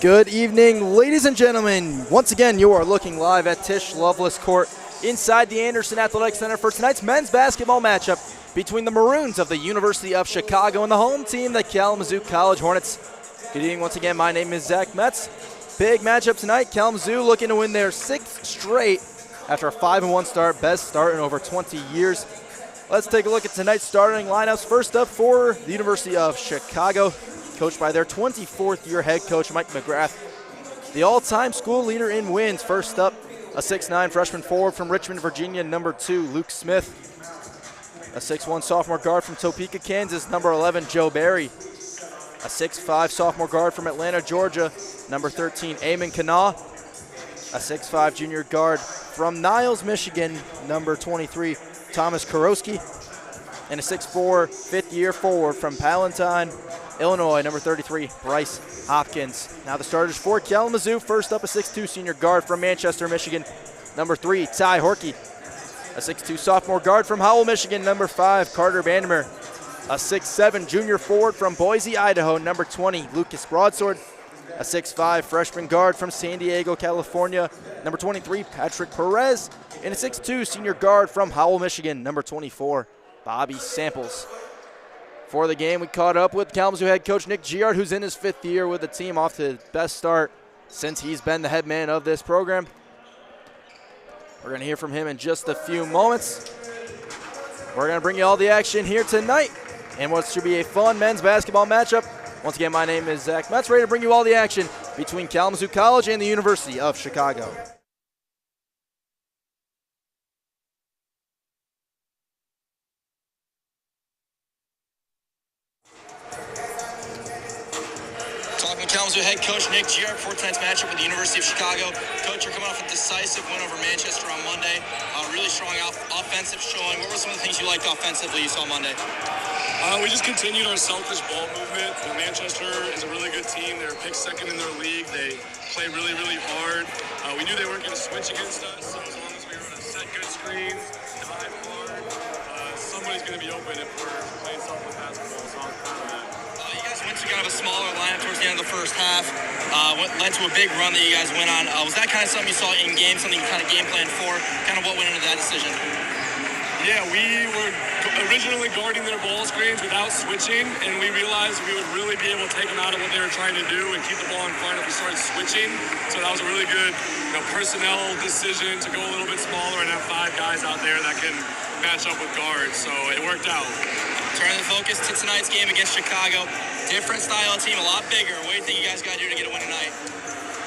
Good evening, ladies and gentlemen. Once again, you are looking live at Tisch Loveless Court inside the Anderson Athletic Center for tonight's men's basketball matchup between the Maroons of the University of Chicago and the home team, the Kalamazoo College Hornets. Good evening once again. My name is Zach Metz. Big matchup tonight. Kalamazoo looking to win their sixth straight after a 5-1 start, best start in over 20 years. Let's take a look at tonight's starting lineups. First up for the University of Chicago, coached by their 24th year head coach, Mike McGrath. The all-time school leader in wins. First up, a 6'9 freshman forward from Richmond, Virginia, number 2, Luke Smith. A 6'1 sophomore guard from Topeka, Kansas, number 11, Joe Barry. A 6'5 sophomore guard from Atlanta, Georgia, number 13, Eamon Kana. A 6'5 junior guard from Niles, Michigan, number 23, Thomas Kurowski. And a 6'4 fifth-year forward from Palatine, Illinois, number 33, Bryce Hopkins. Now the starters for Kalamazoo. First up, a 6'2 senior guard from Manchester, Michigan, number 3, Ty Horkey. A 6'2 sophomore guard from Howell, Michigan, number 5, Carter Vandermeer. A 6'7 junior forward from Boise, Idaho, number 20, Lucas Broadsword. A 6'5 freshman guard from San Diego, California, number 23, Patrick Perez. And a 6'2 senior guard from Howell, Michigan, number 24, Bobby Samples. For the game, we caught up with Kalamazoo head coach Nick Giard, who's in his 5th year with the team, off to the best start since he's been the head man of this program. We're going to hear from him in just a few moments. We're going to bring you all the action here tonight and what should be a fun men's basketball matchup. Once again, my name is Zach Metz, ready to bring you all the action between Kalamazoo College and the University of Chicago. Kalamazoo head coach Nick Giard for tonight's matchup with the University of Chicago. Coach, you're coming off a decisive win over Manchester on Monday. Really strong offensive showing. What were some of the things you liked offensively you saw Monday? We just continued our selfish ball movement. Manchester is a really good team. They're picked second in their league. They play really, really hard. We knew they weren't going to switch against us, so as long as we were going to set good screens, dive hard, somebody's going to be open if we're playing selfless basketball, so I'm proud of that. You guys went to kind of a smaller lineup towards the end of the first half. Led to a big run that you guys went on. Was that kind of something you saw in game, something you kind of game planned for? Kind of what went into that decision? Yeah, we were originally guarding their ball screens without switching, and we realized we would really be able to take them out of what they were trying to do and keep the ball in front if we started switching. So that was a really good personnel decision to go a little bit smaller and have 5 guys out there that can match up with guards. So it worked out. Turning the focus to tonight's game against Chicago. Different style of team, a lot bigger. What do you think you guys got to do to get a win tonight?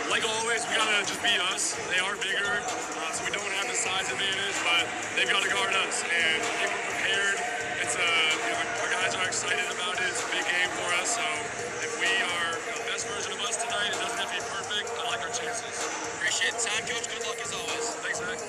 Like always, we got to just be us. They are bigger, so we don't have the size advantage, but they've got to guard us. And I think we're prepared. It's our guys are excited about it. It's a big game for us. So if we are the best version of us tonight, it doesn't have to be perfect. I like our chances. Appreciate the time, Coach. Good luck as always. Thanks, Zach.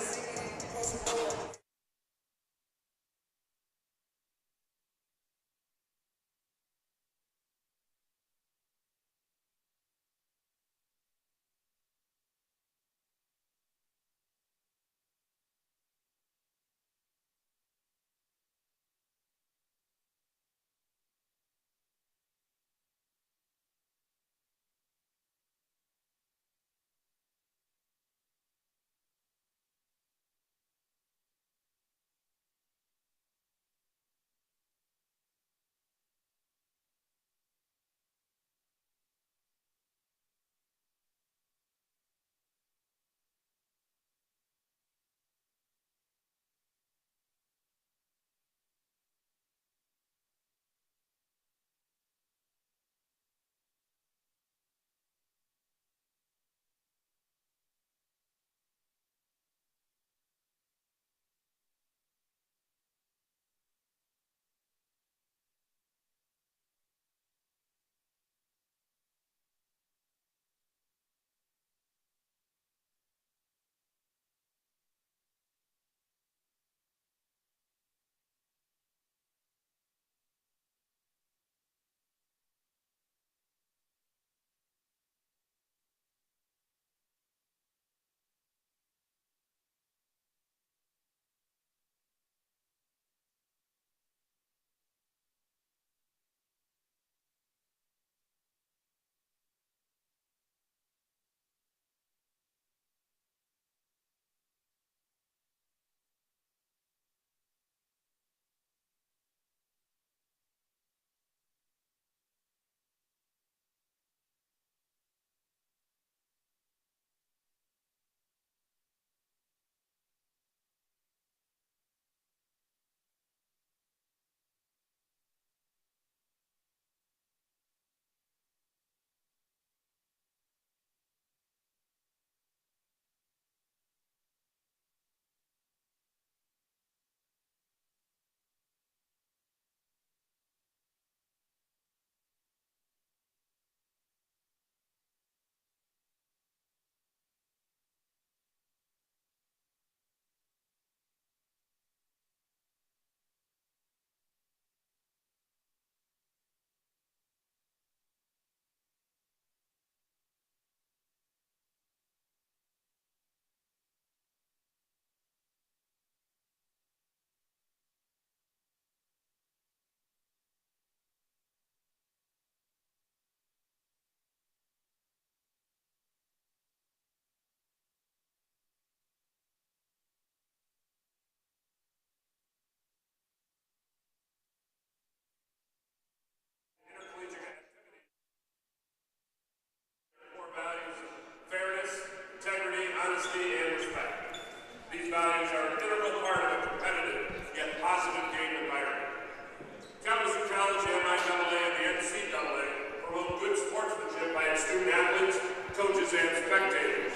coaches and spectators.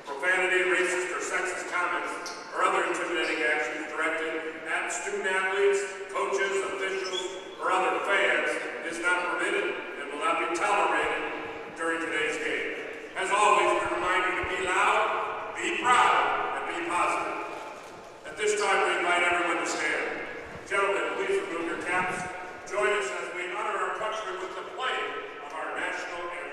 Profanity, racist, or sexist comments or other intimidating actions directed at student athletes, coaches, officials, or other fans is not permitted and will not be tolerated during today's game. As always, we remind you to be loud, be proud, and be positive. At this time, we invite everyone to stand. Gentlemen, please remove your caps. Join us as we honor our country with the playing of our national anthem.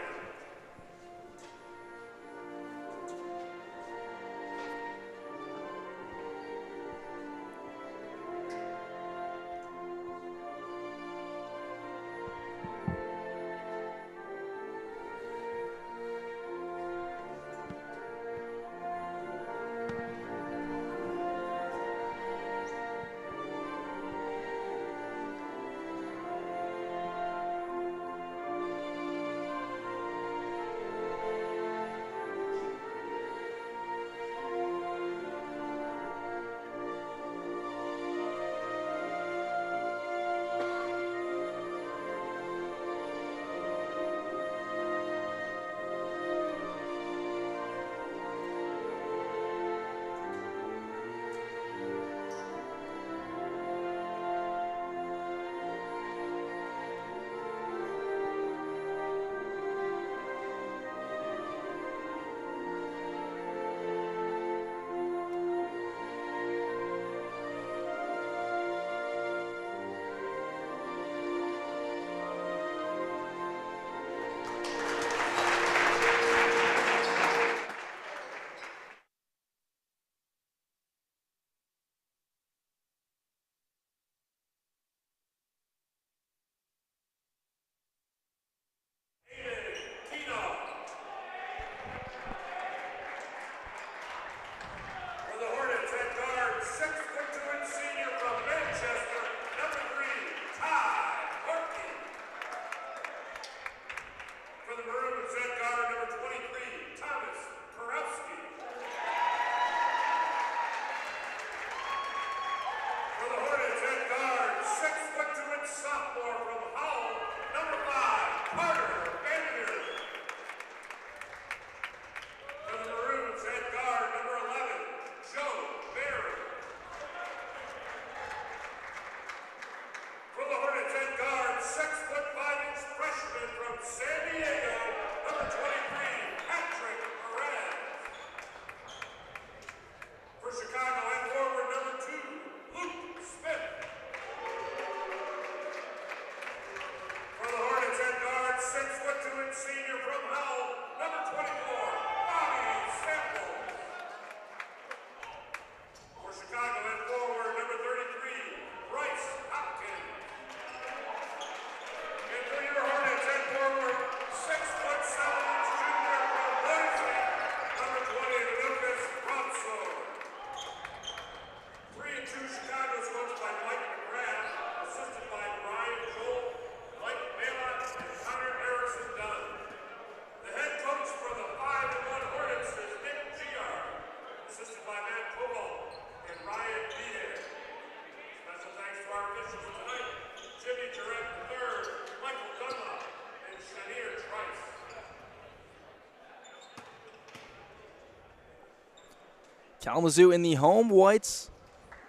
Kalamazoo in the home whites.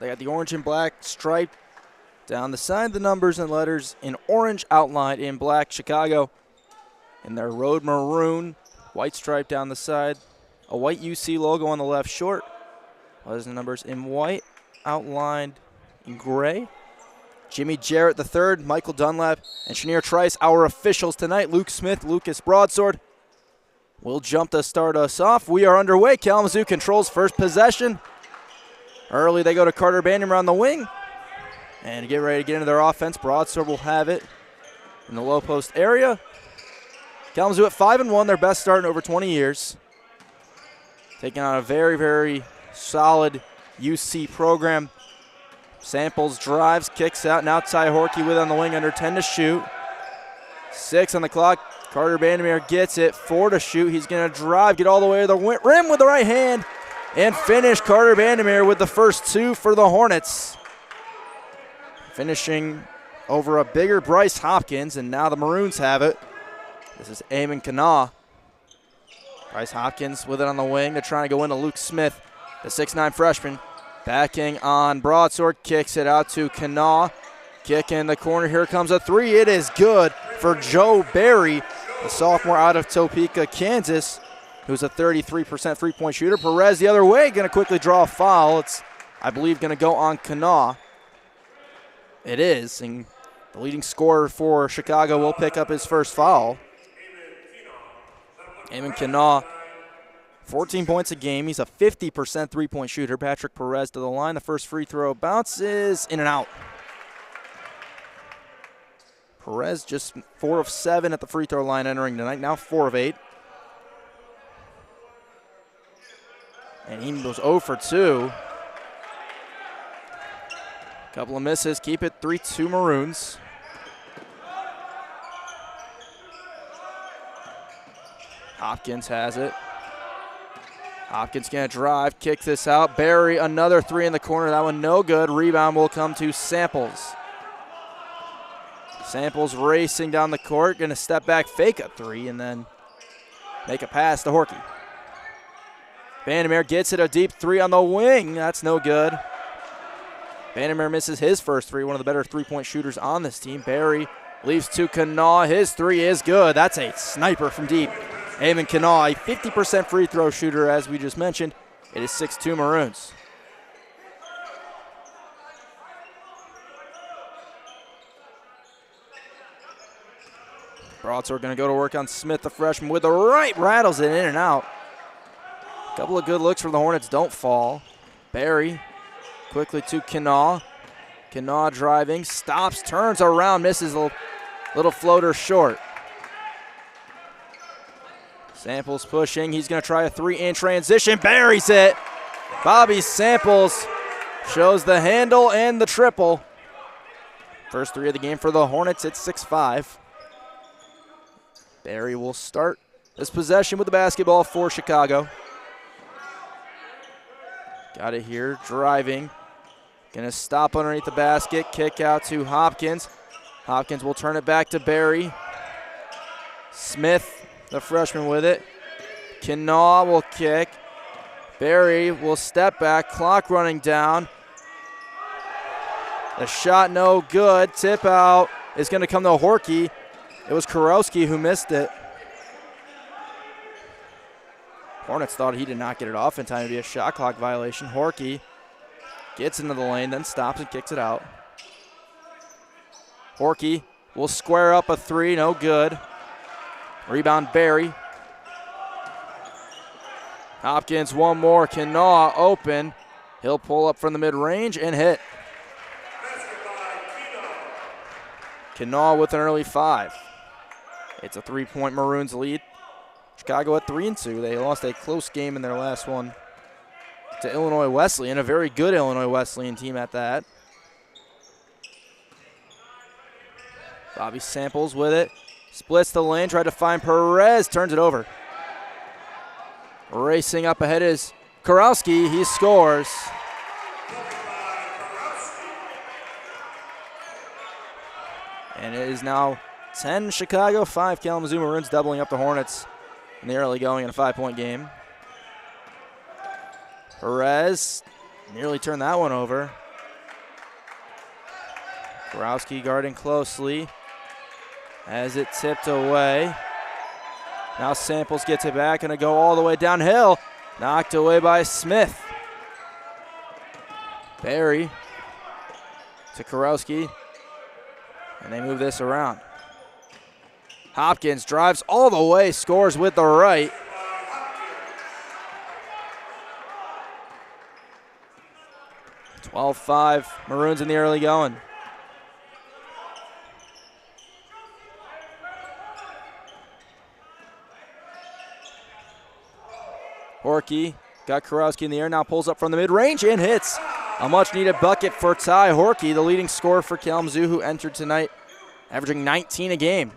They got the orange and black stripe down the side, the numbers and letters in orange outlined in black. Chicago in their road maroon, white stripe down the side, a white UC logo on the left short. Letters and numbers in white outlined in gray. Jimmy Jarrett the third, Michael Dunlap, and Chenier Trice, our officials tonight. Luke Smith, Lucas Broadsword will jump to start us off. We are underway. Kalamazoo controls first possession. Early they go to Carter Bandimer on the wing. And get ready to get into their offense. Broadsword will have it in the low post area. Kalamazoo at 5-1, their best start in over 20 years. Taking on a very, very solid UC program. Samples, drives, kicks out, and outside Horkey with on the wing, under 10 to shoot. 6 on the clock. Carter Bandimer gets it, 4 to shoot. He's going to drive, get all the way to the rim with the right hand, and finish. Carter Bandimer with the first 2 for the Hornets. Finishing over a bigger Bryce Hopkins, and now the Maroons have it. This is Eamon Kana. Bryce Hopkins with it on the wing. They're trying to go into Luke Smith, the 6'9 freshman. Backing on broadsword, kicks it out to Kanawha. Kick in the corner. Here comes a three. It is good for Joe Barry, a sophomore out of Topeka, Kansas, who's a 33% three-point shooter. Perez the other way, going to quickly draw a foul. It's, I believe, going to go on Kanawha. It is, and the leading scorer for Chicago will pick up his first foul. Eamon Kanawha, 14 points a game. He's a 50% three-point shooter. Patrick Perez to the line. The first free throw bounces in and out. Perez just 4 of 7 at the free throw line entering tonight. Now 4 of 8. And he goes 0 for 2. Couple of misses. Keep it 3-2 Maroons. Hopkins has it. Hopkins going to drive, kick this out. Barry, another three in the corner. That one no good. Rebound will come to Samples. Samples racing down the court. Going to step back, fake a three, and then make a pass to Horky. Vandermeer gets it, a deep three on the wing. That's no good. Vandermeer misses his first three, one of the better three-point shooters on this team. Barry leaves to Kanawha. His three is good. That's a sniper from deep. Eamon Kanawha, a 50% free throw shooter, as we just mentioned. It is 6-2 Maroons. Broadsword going to go to work on Smith, the freshman, with the right, rattles it in and out. A couple of good looks from the Hornets don't fall. Barry quickly to Kanawha. Kanawha driving, stops, turns around, misses a little floater short. Samples pushing. He's going to try a three in transition. Buries it. Bobby Samples shows the handle and the triple. First three of the game for the Hornets. It's 6-5. Barry will start this possession with the basketball for Chicago. Got it here. Driving. Going to stop underneath the basket. Kick out to Hopkins. Hopkins will turn it back to Barry. Smith, the freshman, with it. Kanawha will kick. Barry will step back. Clock running down. The shot no good. Tip out is going to come to Horky. It was Kurowski who missed it. Hornets thought he did not get it off in time to be a shot clock violation. Horky gets into the lane, then stops and kicks it out. Horky will square up a three. No good. Rebound Barry. Hopkins one more. Kanawha open. He'll pull up from the mid-range and hit. Kanawha with an early 5. It's a 3-point Maroons lead. Chicago at 3-2. They lost a close game in their last one to Illinois Wesleyan, a very good Illinois Wesleyan team at that. Bobby Samples with it. Splits the lane, tried to find Perez, turns it over. Racing up ahead is Kurowski. He scores. And it is now 10 Chicago, 5 Kalamazoo Maroons, doubling up the Hornets in the early going in a 5-point game. Perez nearly turned that one over. Kurowski guarding closely as it tipped away. Now Samples gets it back, going to go all the way downhill. Knocked away by Smith. Barry to Kurowski, and they move this around. Hopkins drives all the way, scores with the right. (12-5) Maroons in the early going. Horky got Kurowski in the air, now pulls up from the mid-range and hits. A much-needed bucket for Ty Horky, the leading scorer for Kalamazoo, who entered tonight averaging 19 a game.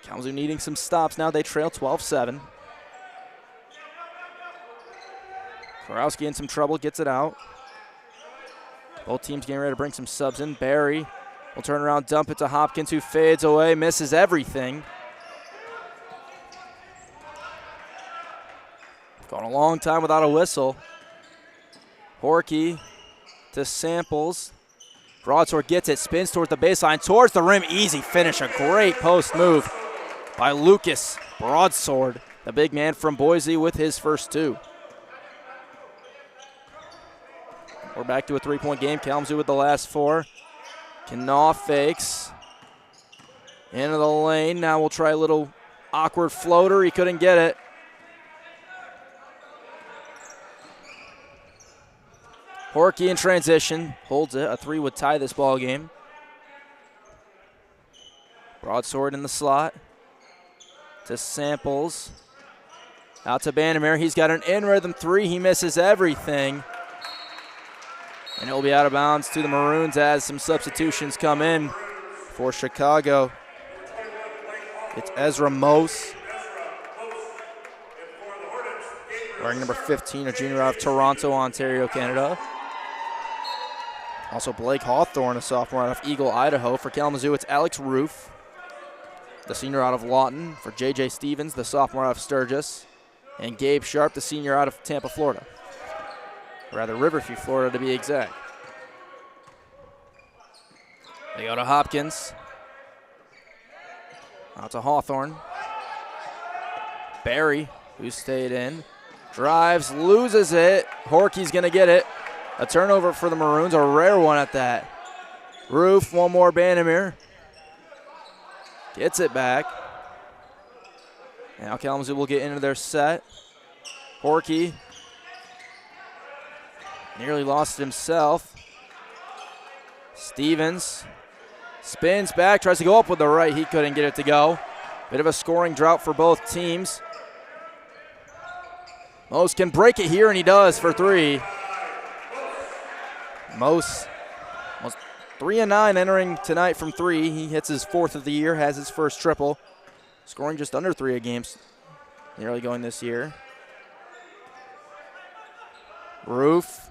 Kalamazoo needing some stops now. They trail 12-7. Kurowski in some trouble, gets it out. Both teams getting ready to bring some subs in. Barry will turn around, dump it to Hopkins, who fades away, misses everything. a long time without a whistle. Horkey to Samples. Broadsword gets it, spins towards the baseline, towards the rim, easy finish. A great post move by Lucas Broadsword, the big man from Boise with his first two. We're back to a three-point game. Kalamazoo with the last four. Knaw fakes. Into the lane. Now we'll try a little awkward floater. He couldn't get it. Horkey in transition. Holds it. A three would tie this ball game. Broadsword in the slot. To Samples. Out to Vandermeer. He's got an in-rhythm three. He misses everything. And it will be out of bounds to the Maroons as some substitutions come in for Chicago. It's Ezra Mose, wearing number 15, a junior out of Toronto, Ontario, Canada. Also Blake Hawthorne, a sophomore out of Eagle, Idaho. For Kalamazoo, it's Alex Roof, the senior out of Lawton. For J.J. Stevens, the sophomore out of Sturgis. And Gabe Sharp, the senior out of Tampa, Florida. Rather, Riverview, Florida, to be exact. They go to Hopkins. Out to Hawthorne. Barry, who stayed in, drives, loses it. Horkey's going to get it. A turnover for the Maroons, a rare one at that. Roof, one more, Banamir. Gets it back. Now Kalamazoo will get into their set. Horkey nearly lost it himself. Stevens spins back, tries to go up with the right. He couldn't get it to go. Bit of a scoring drought for both teams. Mose can break it here, and he does for three. Mose was 3 and 9 entering tonight from three. He hits his fourth of the year, has his first triple. Scoring just under 3 a game nearly going this year. Roof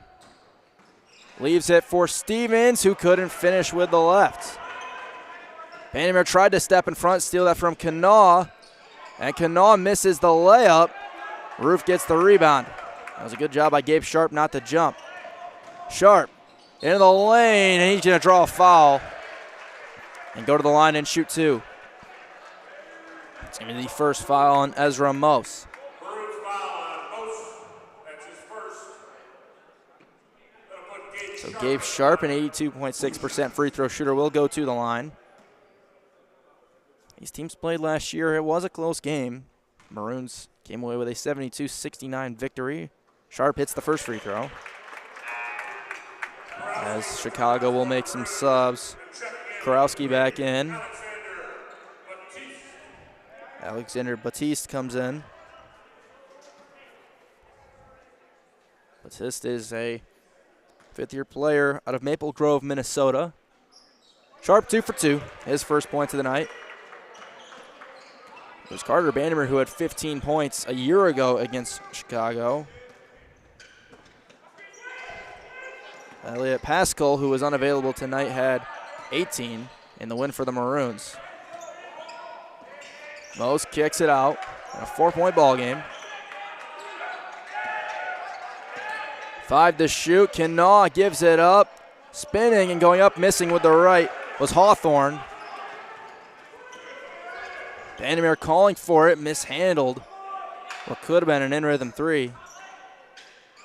leaves it for Stevens, who couldn't finish with the left. Vandermeer tried to step in front, steal that from Knaw, and Knaw misses the layup. Roof gets the rebound. That was a good job by Gabe Sharp not to jump. Sharp into the lane, and he's going to draw a foul and go to the line and shoot two. It's going to be the first foul on Ezra Mose. So Gabe Sharp, an 82.6% free throw shooter, will go to the line. These teams played last year. It was a close game. Maroons came away with a 72-69 victory. Sharp hits the first free throw. As Chicago will make some subs. Kurowski back in. Alexander Batiste comes in. Batiste is a fifth-year player out of Maple Grove, Minnesota. Sharp 2 for 2, his first points of the night. It was Carter Bannerman who had 15 points a year ago against Chicago. Elliot Pascal, who was unavailable tonight, had 18 in the win for the Maroons. Mose kicks it out in a 4-point ball game. 5 to shoot. Knaw gives it up. Spinning and going up, missing with the right was Hawthorne. Vandermeer calling for it, mishandled. What could have been an in-rhythm three.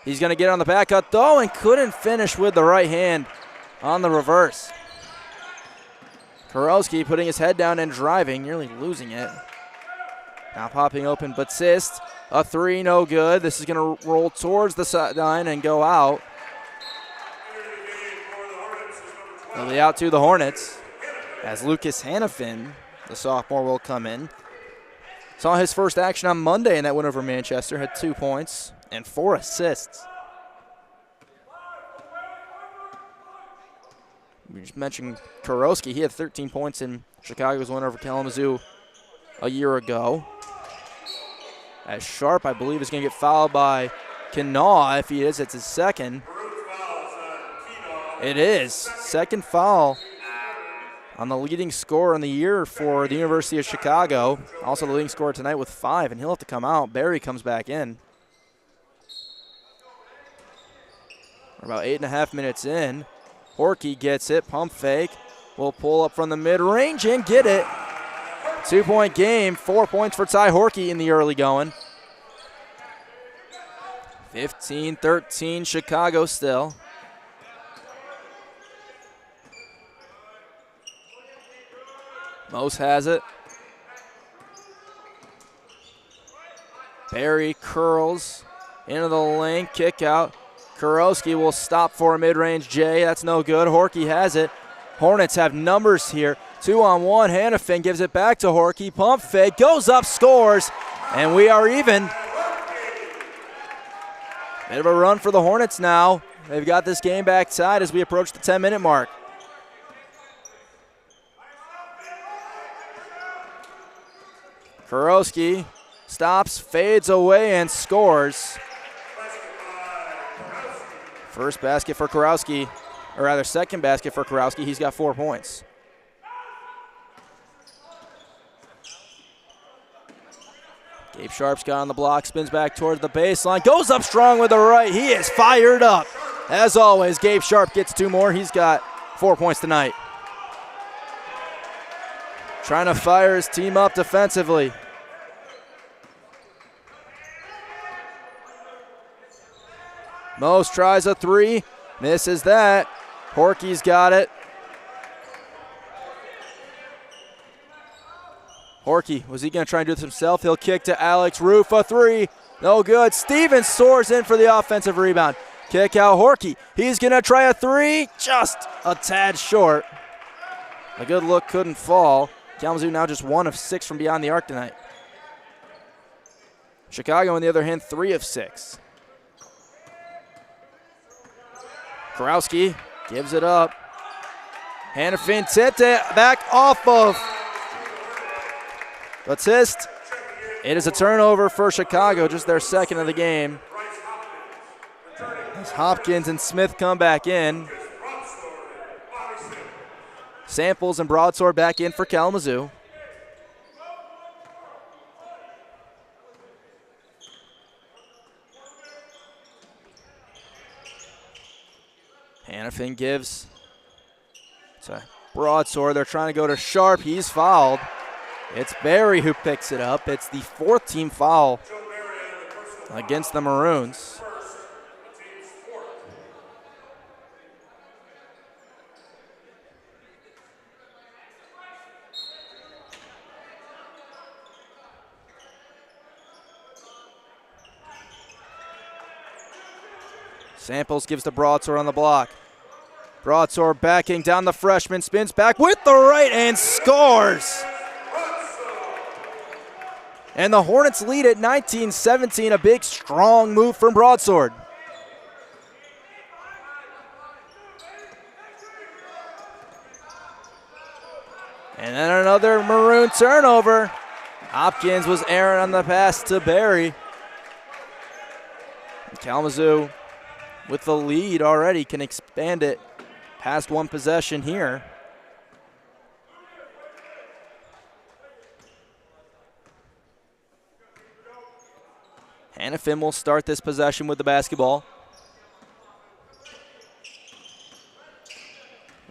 He's going to get on the back cut, though, and couldn't finish with the right hand on the reverse. Kurowski putting his head down and driving, nearly losing it. Now popping open Batiste. A three, no good. This is going to roll towards the sideline and go out. They'll be out to the Hornets as Lucas Hannafin, the sophomore, will come in. Saw his first action on Monday in that win over Manchester. Had 2 points and 4 assists. We just mentioned Kurowski. He had 13 points in Chicago's win over Kalamazoo a year ago. As Sharp, I believe, is going to get fouled by Knaw. If he is, it's his second. It is. Second foul on the leading scorer in the year for the University of Chicago. Also the leading scorer tonight with 5, and he'll have to come out. Barry comes back in. We're about 8.5 minutes in. Horky gets it, pump fake. Will pull up from the mid-range and get it. 2-point game, 4 points for Ty Horky in the early going. 15-13 Chicago still. Mose has it. Barry curls into the lane, kick out. Kurowski will stop for a mid-range J. That's no good. Horky has it. Hornets have numbers here. 2-on-1. Hannafin gives it back to Horky. Pump fake, goes up, scores, and we are even. Bit of a run for the Hornets now. They've got this game back tied as we approach the 10-minute mark. Kurowski stops, fades away, and scores. First basket for Kurowski, or rather second basket for Kurowski. He's got 4 points. Gabe Sharp's got on the block, spins back towards the baseline, goes up strong with the right. He is fired up. As always, Gabe Sharp gets 2 more. He's got 4 points tonight. Trying to fire his team up defensively. Mose tries a 3, misses that. Horky's got it. Horky, was he going to try and do this himself? He'll kick to Alex Roof, a 3, no good. Stevens soars in for the offensive rebound. Kick out Horky. He's going to try a 3, just a tad short. A good look couldn't fall. Kalamazoo now just 1 of 6 from beyond the arc tonight. Chicago, on the other hand, 3 of 6. Kurowski gives it up. Hannafin tipped it back off of Batiste. It is a turnover for Chicago, just their second of the game. As Hopkins and Smith come back in. Samples and Broadsword back in for Kalamazoo. Hannafin gives to Broadsword. They're trying to go to Sharp. He's fouled. It's Barry who picks it up. It's the 4th team foul against the Maroons. Samples gives to Broadsword on the block. Broadsword backing down the freshman, spins back with the right and scores. And the Hornets lead at 19-17, a big, strong move from Broadsword. And then another Maroon turnover. Hopkins was errant on the pass to Barry. Kalamazoo, with the lead already, can expand it past 1 possession here. Hannafin will start this possession with the basketball.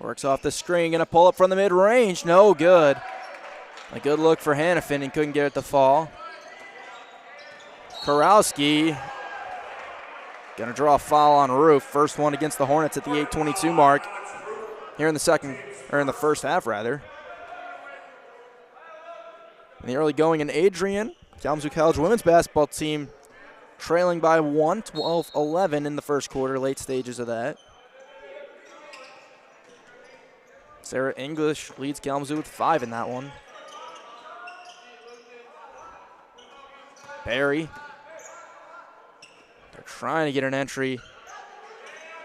Works off the screen, gonna pull up from the mid-range, no good. A good look for Hannafin and couldn't get it to fall. Kurowski gonna draw a foul on Roof. First one against the Hornets at the 8:22 mark. Here in the first half rather. In the early going in Adrian, Kalamazoo College women's basketball team trailing by 1, 12-11 in the first quarter, late stages of that. Sarah English leads Kalamazoo with 5 in that one. Barry. They're trying to get an entry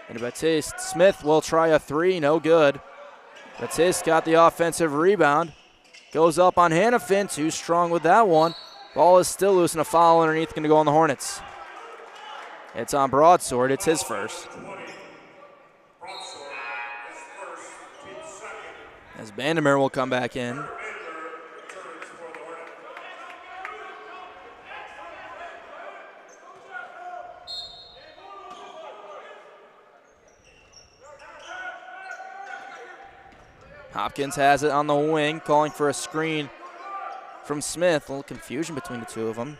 into Batiste. Smith will try a 3, no good. Batiste got the offensive rebound. Goes up on Hannafin, too strong with that one. Ball is still loose and a foul underneath, going to go on the Hornets. It's on Broadsword, it's his first. As Vandermeer will come back in. Hopkins has it on the wing, calling for a screen from Smith. A little confusion between the two of them.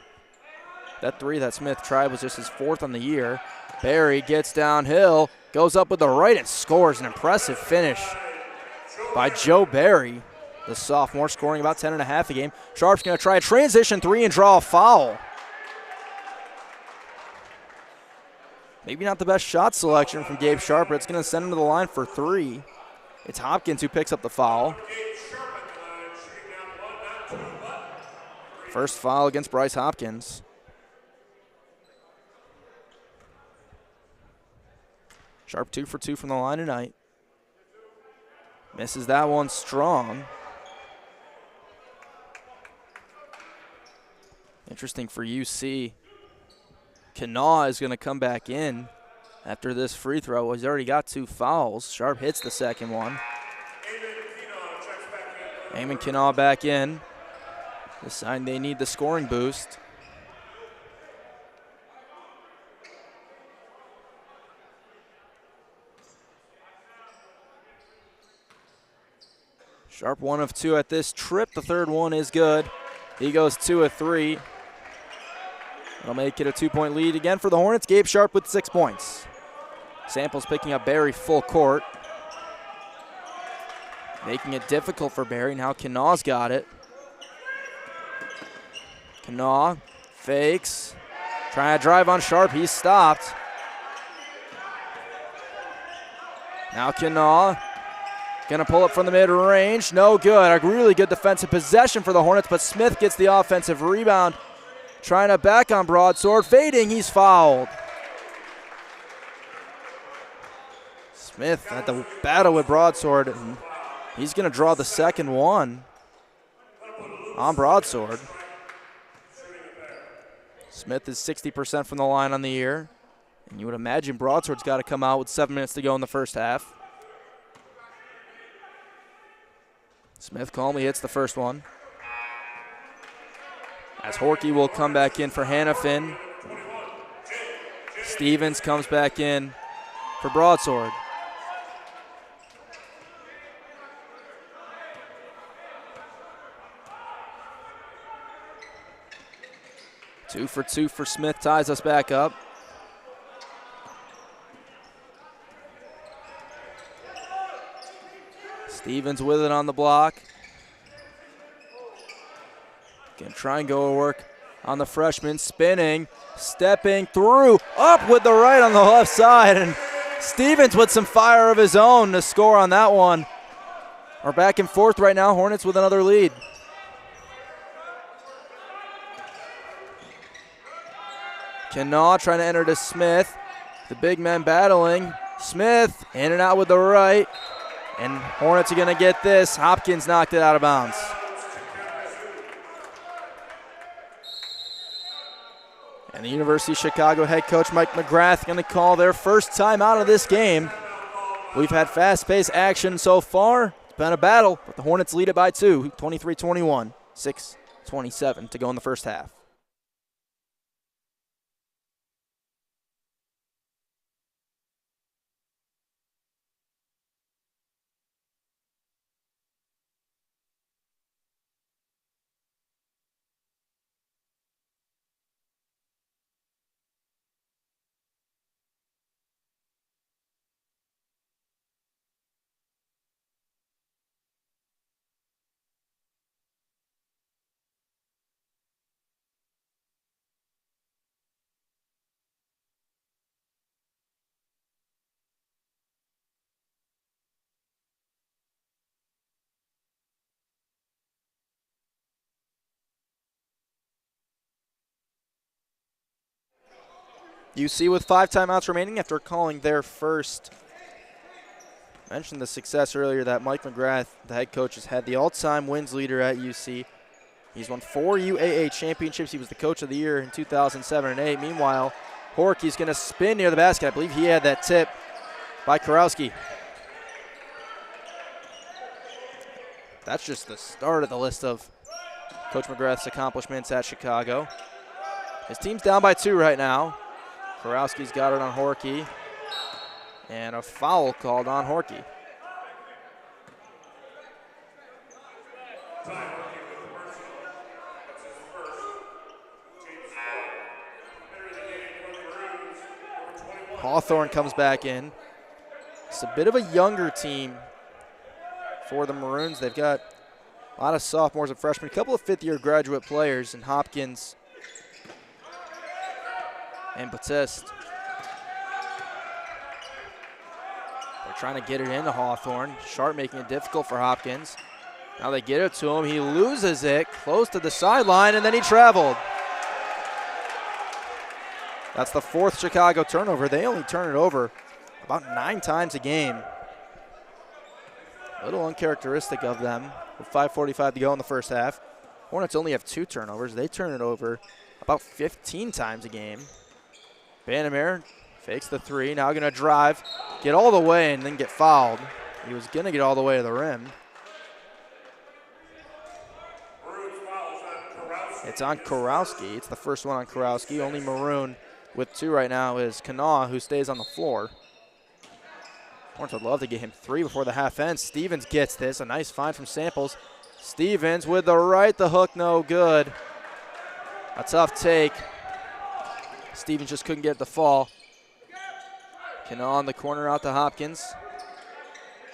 That three that Smith tried was just his 4th on the year. Barry gets downhill, goes up with the right and scores. An impressive finish by Joe Barry, the sophomore, scoring about 10.5 a game. Sharp's going to try a transition three and draw a foul. Maybe not the best shot selection from Gabe Sharp, but it's going to send him to the line for 3. It's Hopkins who picks up the foul. First foul against Bryce Hopkins. Sharp 2 for 2 from the line tonight. Misses that one strong. Interesting for UC. Kanawha is going to come back in after this free throw. He's already got 2 fouls. Sharp hits the second one. Eamon Kanawha back in. This time they need the scoring boost. Sharp 1 of 2 at this trip. The third one is good. He goes 2 of 3. That'll make it a 2-point lead again for the Hornets. Gabe Sharp with 6 points. Samples picking up Barry full court. Making it difficult for Barry. Now Kanawha's got it. Kanawha fakes. Trying to drive on Sharp. He's stopped. Now Kanawha. Gonna pull up from the mid-range. No good. A really good defensive possession for the Hornets, but Smith gets the offensive rebound. Trying to back on Broadsword. Fading, he's fouled. Smith had the battle with Broadsword, and he's gonna draw the second one on Broadsword. Smith is 60% from the line on the year, and you would imagine Broadsword's got to come out with 7 minutes to go in the first half. Smith calmly hits the first one. As Horky will come back in for Hannafin. Stevens comes back in for Broadsword. Two for 2 for Smith ties us back up. Stevens with it on the block. Gonna try and go to work on the freshman. Spinning, stepping through, up with the right on the left side. And Stevens with some fire of his own to score on that one. We're back and forth right now. Hornets with another lead. Kanawha trying to enter to Smith. The big men battling. Smith in and out with the right. And Hornets are going to get this. Hopkins knocked it out of bounds. And the University of Chicago head coach Mike McGrath going to call their first time out of this game. We've had fast-paced action so far. It's been a battle, but the Hornets lead it by 2, 23-21, 6:27 to go in the first half. UC with 5 timeouts remaining after calling their first. I mentioned the success earlier that Mike McGrath, the head coach, has had the all-time wins leader at UC. He's won 4 UAA championships. He was the coach of the year in 2007 and 8. Meanwhile, Horky's going to spin near the basket. I believe he had that tip by Karowski. That's just the start of the list of Coach McGrath's accomplishments at Chicago. His team's down by 2 right now. Karowski's got it on Horky, and a foul called on Horky. Hawthorne comes back in. It's a bit of a younger team for the Maroons. They've got a lot of sophomores and freshmen, a couple of fifth-year graduate players in Hopkins and Batiste. They're trying to get it into Hawthorne. Sharp making it difficult for Hopkins. Now they get it to him. He loses it close to the sideline, and then he traveled. That's the 4th Chicago turnover. They only turn it over about 9 times a game. A little uncharacteristic of them with 5:45 to go in the first half. Hornets only have 2 turnovers. They turn it over about 15 times a game. Vandermeer fakes the 3. Now going to drive, get all the way, and then get fouled. He was going to get all the way to the rim. It's on Kurowski. It's the first one on Kurowski. Only Maroon with 2 right now is Kanawha, who stays on the floor. Hornets would love to get him 3 before the half ends. Stevens gets this. A nice find from Samples. Stevens with the right, the hook, no good. A tough take. Stevens just couldn't get the fall. Kanawha in the corner out to Hopkins.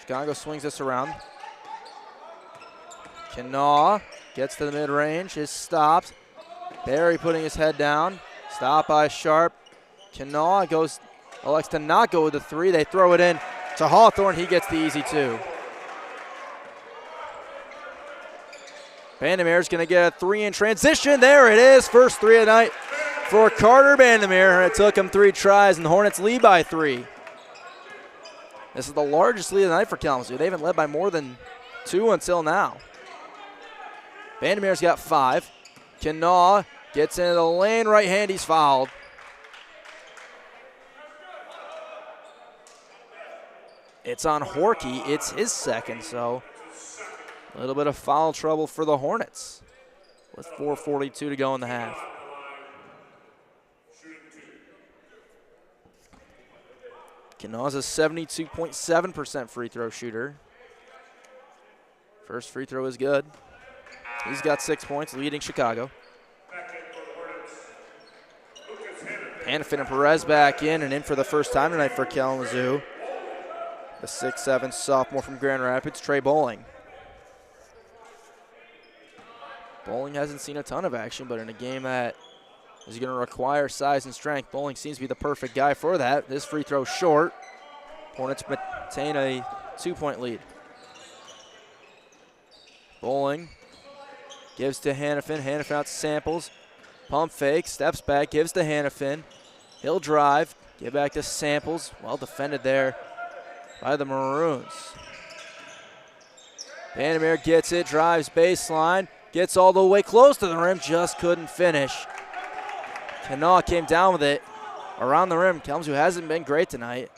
Chicago swings this around. Kanawha gets to the mid-range, is stopped. Barry putting his head down. Stopped by Sharp. Kanawha elects to not go with the 3. They throw it in to Hawthorne. He gets the easy 2. Vandermeer's going to get a 3 in transition. There it is. First 3 of the night for Carter Vandermeer. It took him 3 tries, and the Hornets lead by 3. This is the largest lead of the night for Kalamazoo. They haven't led by more than 2 until now. Vandermeer's got 5. Kanawha gets into the lane, right hand, he's fouled. It's on Horkey. It's his second, so a little bit of foul trouble for the Hornets with 4:42 to go in the half. Kanawha's a 72.7% free throw shooter. First free throw is good. He's got 6 points, leading Chicago. Hannafin and Perez back in, and in for the first time tonight for Kalamazoo. The 6'7" sophomore from Grand Rapids, Trey Bowling. Bowling hasn't seen a ton of action, but in a game that is going to require size and strength, Bowling seems to be the perfect guy for that. This free throw short. Hornets maintain a 2-point lead. Bowling gives to Hannafin. Hannafin out to Samples. Pump fake, steps back, gives to Hannafin. He'll drive, get back to Samples. Well defended there by the Maroons. Vandermeer gets it, drives baseline, gets all the way close to the rim, just couldn't finish. Kanawha came down with it around the rim. Kalamazoo hasn't been great tonight.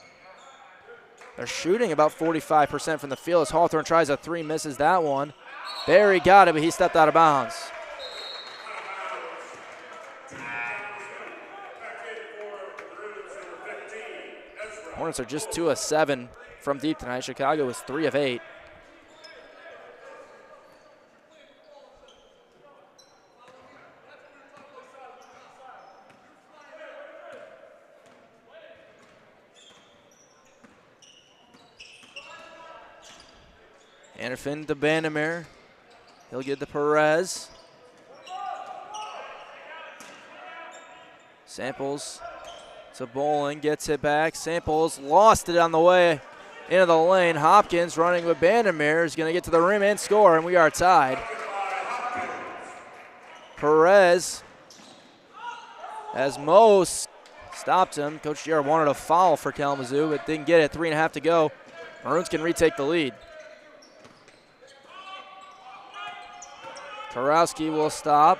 They're shooting about 45% from the field as Hawthorne tries a 3, misses that one. Barry got it, but he stepped out of bounds. Hornets are just 2 of 7 from deep tonight. Chicago is 3 of 8. Hannafin to Vandermeer. He'll get to Perez. Samples to Bowling, gets it back. Samples lost it on the way into the lane. Hopkins running with Vandermeer is going to get to the rim and score, and we are tied. Perez, as Mo stopped him. Coach Giard wanted a foul for Kalamazoo, but didn't get it. 3.5 to go. Maroons can retake the lead. Kurowski will stop.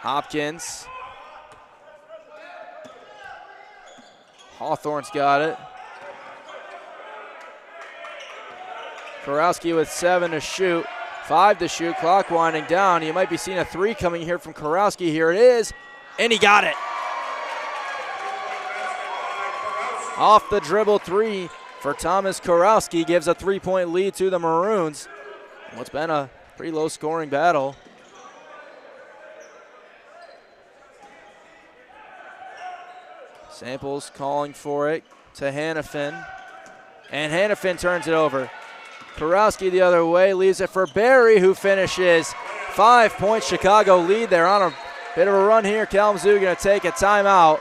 Hopkins. Hawthorne's got it. Kurowski with 7 to shoot, 5 to shoot, clock winding down. You might be seeing a 3 coming here from Kurowski. Here it is, and he got it. Off the dribble 3 for Thomas Kurowski gives a 3-point lead to the Maroons. What's been a pretty low scoring battle. Samples calling for it to Hannafin. And Hannafin turns it over. Kurowski the other way, leaves it for Barry, who finishes. 5-point Chicago lead. They're on a bit of a run here. Kalamazoo going to take a timeout.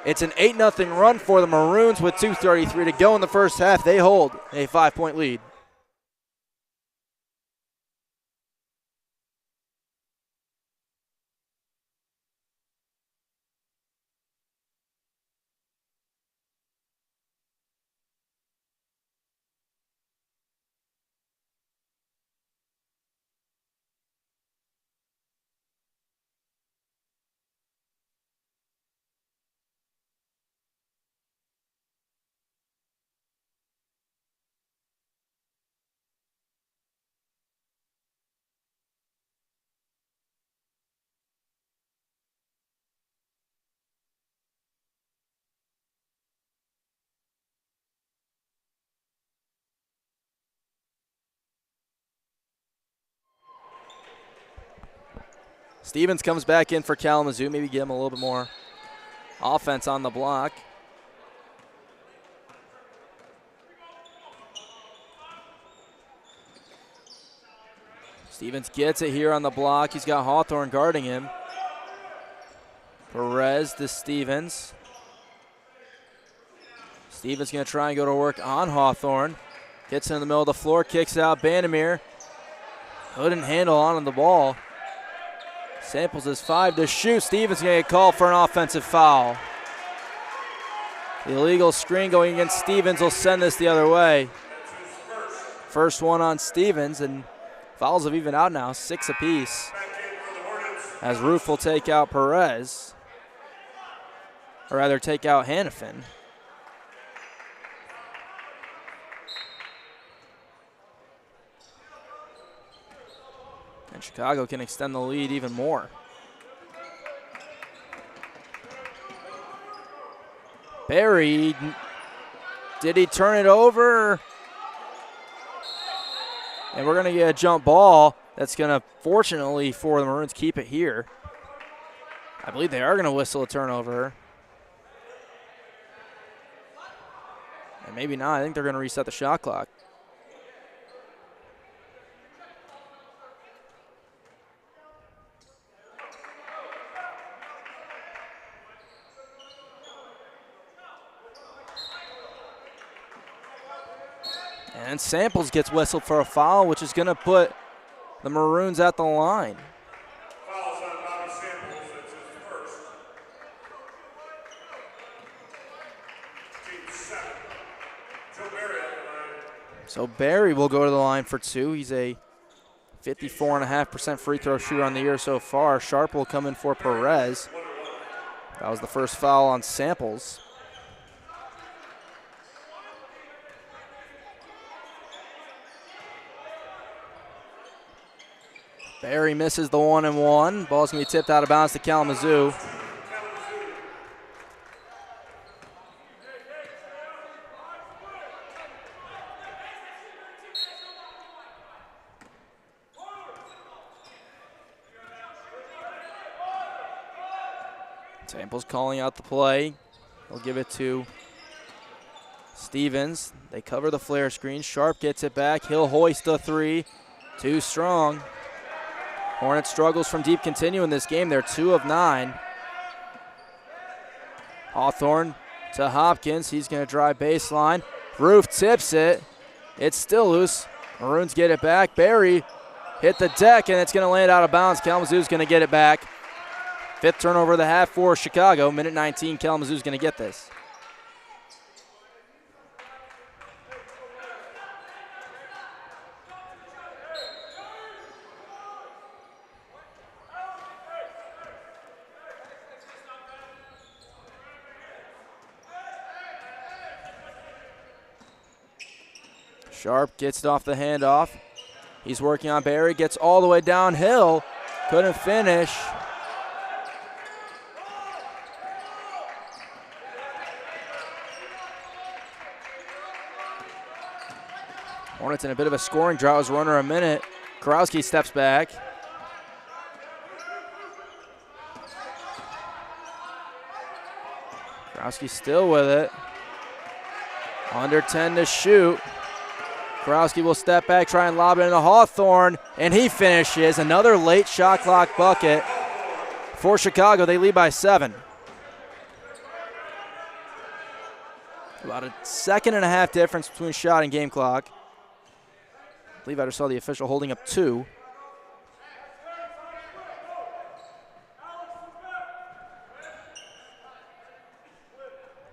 It's an 8-0 run for the Maroons with 2:33 to go in the first half. They hold a 5-point lead. Stevens comes back in for Kalamazoo, maybe give him a little bit more offense on the block. Stevens gets it here on the block. He's got Hawthorne guarding him. Perez to Stevens. Stevens going to try and go to work on Hawthorne. Gets in the middle of the floor, kicks out. Bandemir couldn't handle on the ball. Samples is 5 to shoot. Stevens going to get called for an offensive foul. The illegal screen going against Stevens will send this the other way. First one on Stevens, and fouls have even out now, 6 apiece. As Roof will take out Perez, or rather take out Hannafin. And Chicago can extend the lead even more. Barry, did he turn it over? And we're going to get a jump ball that's going to, fortunately for the Maroons, keep it here. I believe they are going to whistle a turnover. And maybe not. I think they're going to reset the shot clock. And Samples gets whistled for a foul, which is going to put the Maroons at the line. Fouls on Bobby Samples. That's his first. Team 7. Joe Barry at the line. So Barry will go to the line for 2. He's a 54.5% free throw shooter on the year so far. Sharp will come in for Perez. That was the first foul on Samples. Barry misses the 1-and-1. Ball's going to be tipped out of bounds to Kalamazoo. Samples calling out the play. They'll give it to Stevens. They cover the flare screen. Sharp gets it back. He'll hoist a 3. Too strong. Hornets struggles from deep continue in this game. They're 2 of 9. Hawthorne to Hopkins. He's going to drive baseline. Roof tips it. It's still loose. Maroons get it back. Barry hit the deck, and it's going to land out of bounds. Kalamazoo's going to get it back. 5th turnover of the half for Chicago. Minute 19, Kalamazoo's going to get this. Sharp gets it off the handoff. He's working on Barry, gets all the way downhill. Couldn't finish. Hornets in a bit of a scoring drought as runner a minute. Kurowski steps back. Kurowski still with it. Under 10 to shoot. Kurowski will step back, try and lob it into Hawthorne, and he finishes. Another late shot clock bucket for Chicago. They lead by 7. About a second and a half difference between shot and game clock. I believe I just saw the official holding up 2.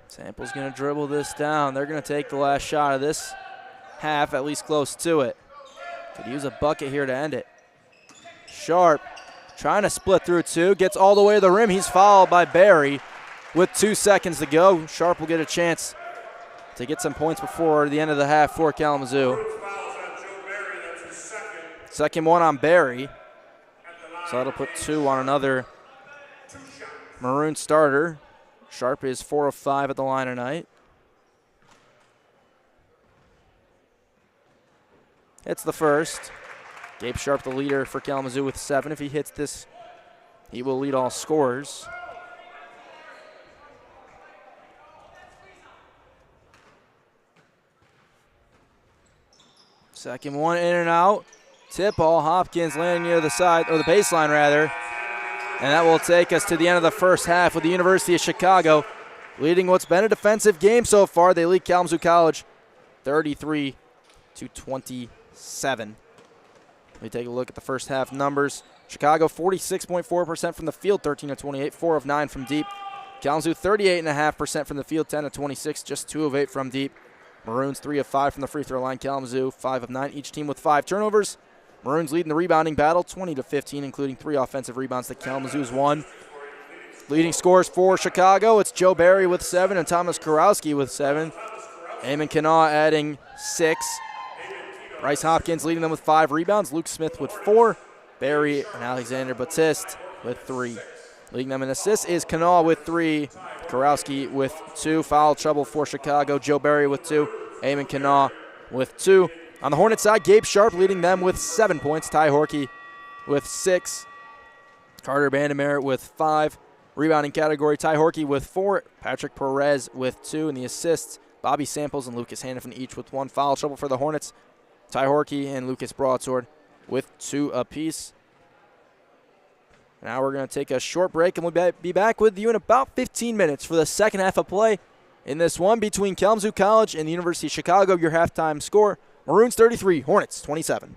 Sample's going to dribble this down. They're going to take the last shot of this half, at least close to it. Could use a bucket here to end it. Sharp trying to split through 2, gets all the way to the rim. He's fouled by Barry with 2 seconds to go. Sharp will get a chance to get some points before the end of the half for Kalamazoo. Second one on Barry. So that'll put 2 on another Maroon starter. Sharp is 4 of 5 at the line tonight. It's the first. Gabe Sharp, the leader for Kalamazoo, with 7. If he hits this, he will lead all scorers. Second one in and out. Tip ball. Hopkins landing near the side, or the baseline rather. And that will take us to the end of the first half with the University of Chicago leading what's been a defensive game so far. They lead Kalamazoo College 33-27. Let me take a look at the first half numbers. Chicago 46.4% from the field, 13 of 28, 4 of 9 from deep. Kalamazoo 38.5% from the field, 10 of 26, just 2 of 8 from deep. Maroons 3 of 5 from the free throw line. Kalamazoo 5 of 9, each team with 5 turnovers. Maroons leading the rebounding battle, 20-15, including 3 offensive rebounds that Kalamazoo's won. Leading scores for Chicago, it's Joe Barry with 7 and Thomas Kurowski with 7. Eamon Kanawha adding 6. Bryce Hopkins leading them with 5 rebounds. Luke Smith with 4. Barry and Alexander Batiste with 3. Leading them in assists is Kanawha with 3. Kurowski with 2. Foul trouble for Chicago. Joe Barry with 2. Eamon Kanawha with 2. On the Hornets side, Gabe Sharp leading them with 7 points. Ty Horkey with 6. Carter Bandemare with 5. Rebounding category, Ty Horkey with 4. Patrick Perez with 2. And the assists, Bobby Samples and Lucas Hannafin each with 1. Foul trouble for the Hornets. Ty Horkey and Lucas Broadsword with 2 apiece. Now we're going to take a short break, and we'll be back with you in about 15 minutes for the second half of play in this one between Kalamazoo College and the University of Chicago. Your halftime score, Maroons 33, Hornets 27.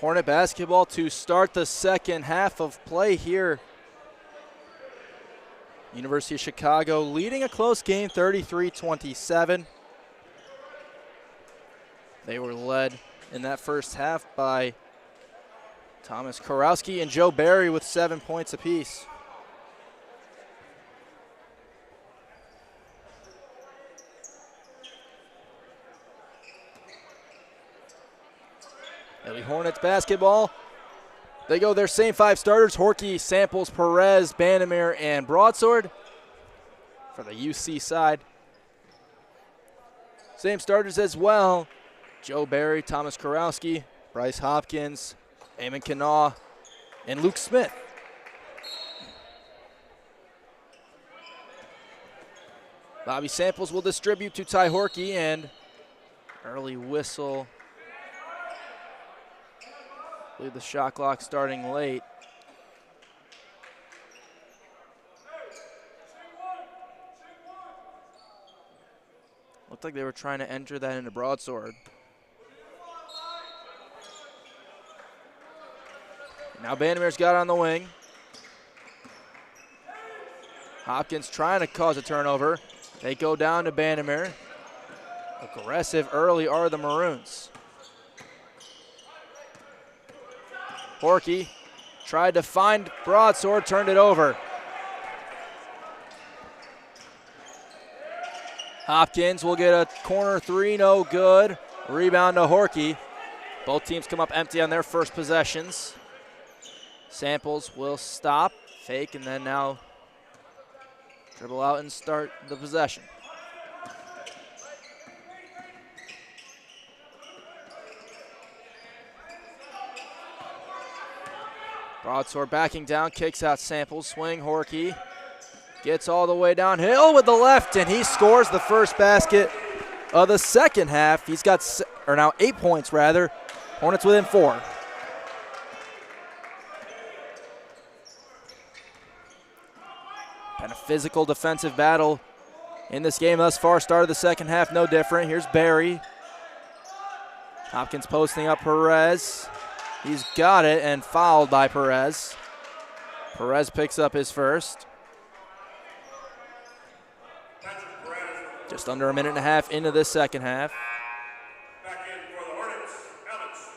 Hornet basketball to start the second half of play here. University of Chicago leading a close game, 33-27. They were led in that first half by Thomas Korowski and Joe Barry with 7 points apiece. Lady Hornets basketball. They go their same 5 starters: Horky, Samples, Perez, Bandamere, and Broadsword for the UC side. Same starters as well: Joe Barry, Thomas Korowski, Bryce Hopkins, Eamon Kanaw, and Luke Smith. Bobby Samples will distribute to Ty Horky, and early whistle. I believe the shot clock starting late. Looked like they were trying to enter that into Broadsword. Now Bandamere's got it on the wing. Hopkins trying to cause a turnover. They go down to Bandamere. Aggressive early are the Maroons. Horky tried to find Broadsword, turned it over. Hopkins will get a corner 3, no good. Rebound to Horky. Both teams come up empty on their first possessions. Samples will stop, fake, and then now dribble out and start the possession. Broadsword backing down, kicks out Samples, swing, Horky. Gets all the way downhill with the left, and he scores the first basket of the second half. He's got, or now 8 points rather. Hornets within 4. Been a physical defensive battle in this game thus far. Started the second half no different. Here's Barry. Hopkins posting up Perez. He's got it and fouled by Perez. Perez picks up his first. Just under a minute and a half into this second half. Back in for the Hornets, Alex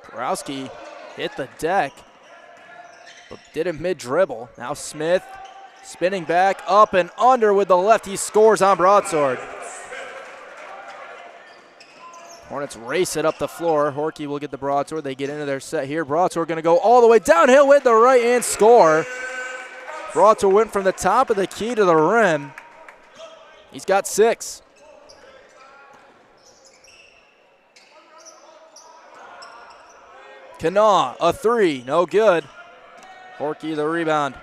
Korowski hit the deck, but did it mid-dribble. Now Smith spinning back, up and under with the left. He scores on Broadsword. Hornets race it up the floor. Horky will get the Broadsword. They get into their set here. Broadsword going to go all the way downhill with the right and score. Broadsword went from the top of the key to the rim. He's got 6. Kanaw, a 3, no good. Horky the rebound.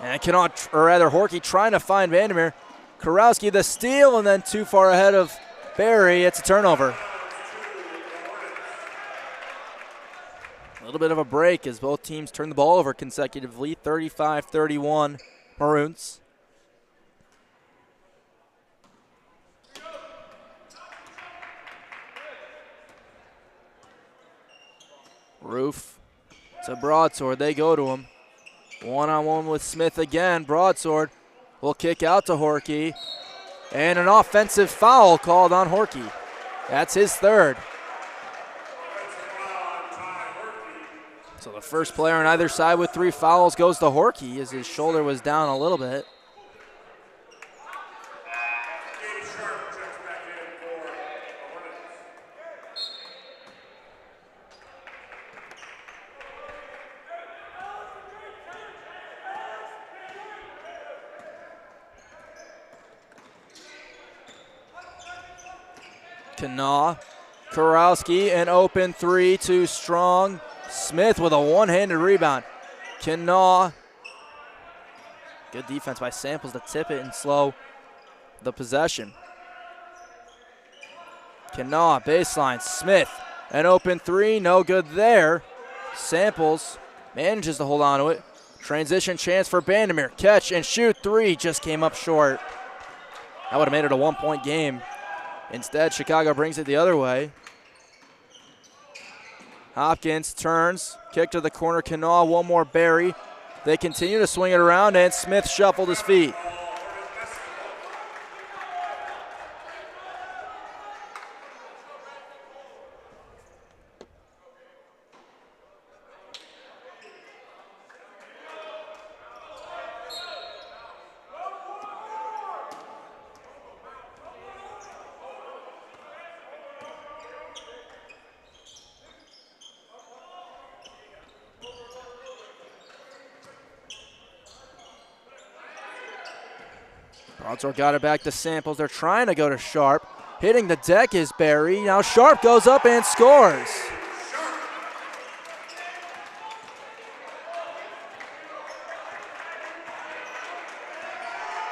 And Kanaw, or rather Horky trying to find Vandermeer. Korowski the steal, and then too far ahead of Barry. It's a turnover. A little bit of a break as both teams turn the ball over consecutively. 35-31 Maroons. Roof to Broadsword. They go to him. One-on-one with Smith again. Broadsword will kick out to Horky. And an offensive foul called on Horky. That's his 3rd. So the first player on either side with 3 fouls goes to Horky as his shoulder was down a little bit. Kanaw, Korowski, an open 3, too strong. Smith with a one-handed rebound. Kanaw, good defense by Samples to tip it and slow the possession. Kanaw, baseline, Smith An open three, no good there. Samples manages to hold on to it. Transition chance for Vandermeer. Catch and shoot three, just came up short. That would have made it a 1-point game. Instead, Chicago brings it the other way. Hopkins turns, kick to the corner, Kanawha, one more Barry. They continue to swing it around, and Smith shuffled his feet. Broadsword got it back to Samples. They're trying to go to Sharp. Hitting the deck is Barry. Now Sharp goes up and scores.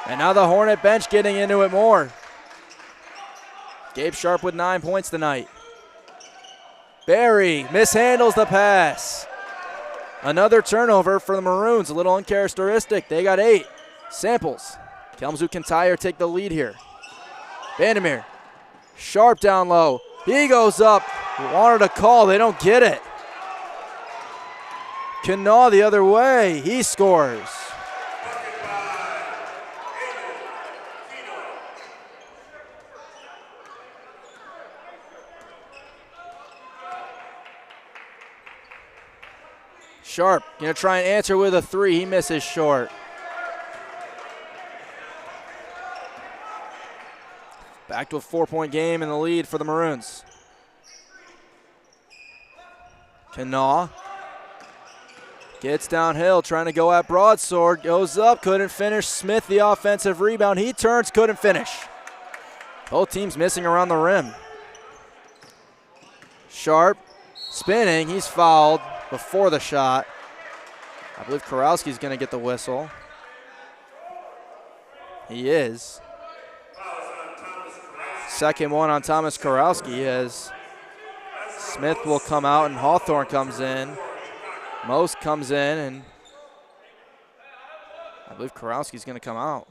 And now the Hornet bench getting into it more. Gabe Sharp with 9 points tonight. Barry mishandles the pass. Another turnover for the Maroons, a little uncharacteristic. They got 8. Samples. Kalamazoo can tie or take the lead here. Vandermeer. Sharp down low. He goes up. Wanted a call. They don't get it. Kanawha the other way. He scores. Sharp going to try and answer with a three. He misses short. Back to a 4-point game in the lead for the Maroons. Kanawha gets downhill, trying to go at Broadsword. Goes up, couldn't finish. Smith the offensive rebound. He turns, couldn't finish. Both teams missing around the rim. Sharp spinning. He's fouled before the shot. I believe Korowski's going to get the whistle. He is. Second one on Thomas Korowski as Smith will come out and Hawthorne comes in. Most comes in, and I believe Korowski's going to come out.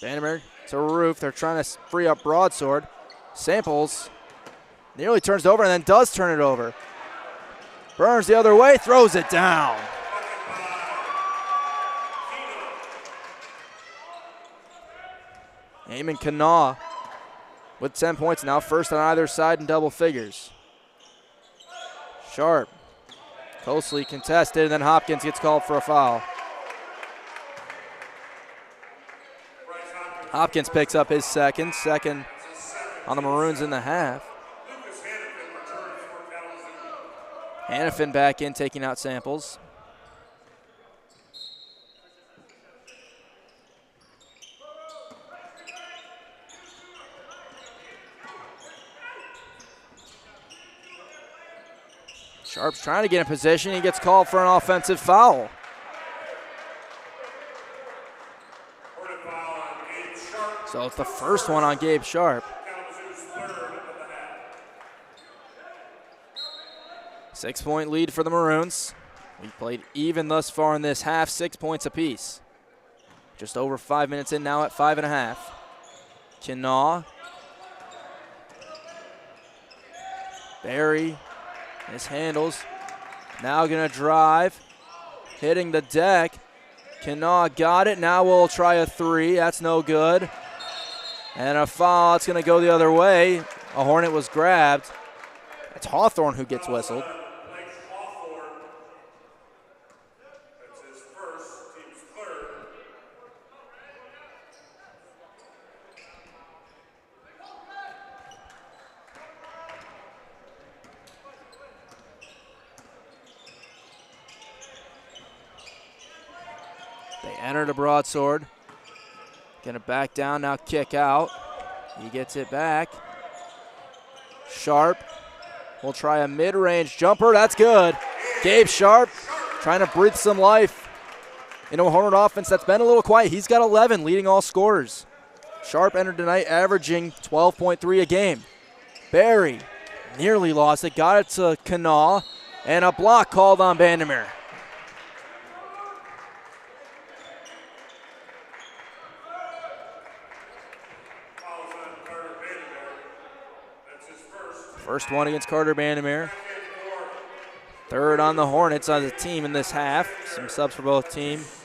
Vandenberg to Roof. They're trying to free up Broadsword. Samples nearly turns it over and then does turn it over. Burns the other way, throws it down. Eamon Kanawha with 10 points now, first on either side in double figures. Sharp, closely contested, and then Hopkins gets called for a foul. Hopkins picks up his second on the Maroons in the half. Hannafin back in, taking out Samples. Sharp's trying to get in position. He gets called for an offensive foul. So it's the first one on Gabe Sharp. 6-point lead for the Maroons. We played even thus far in this half, 6 points apiece. Just over 5 minutes in now at 5.5. Kanawha. Barry mishandles. Now gonna drive. Hitting the deck. Kanawha got it. Now we'll try a three. That's no good. And a foul. It's gonna go the other way. A Hornet was grabbed. It's Hawthorne who gets whistled. They enter the Broadsword. Gonna back down, now kick out. He gets it back. Sharp will try a mid-range jumper. That's good. Gabe Sharp trying to breathe some life into a Hornet offense that's been a little quiet. He's got 11, leading all scorers. Sharp entered tonight averaging 12.3 a game. Barry nearly lost it, got it to Kanawha, and a block called on Vandermeer. First one against Carter Vandermeer. Third on the Hornets on the team in this half. Some subs for both teams.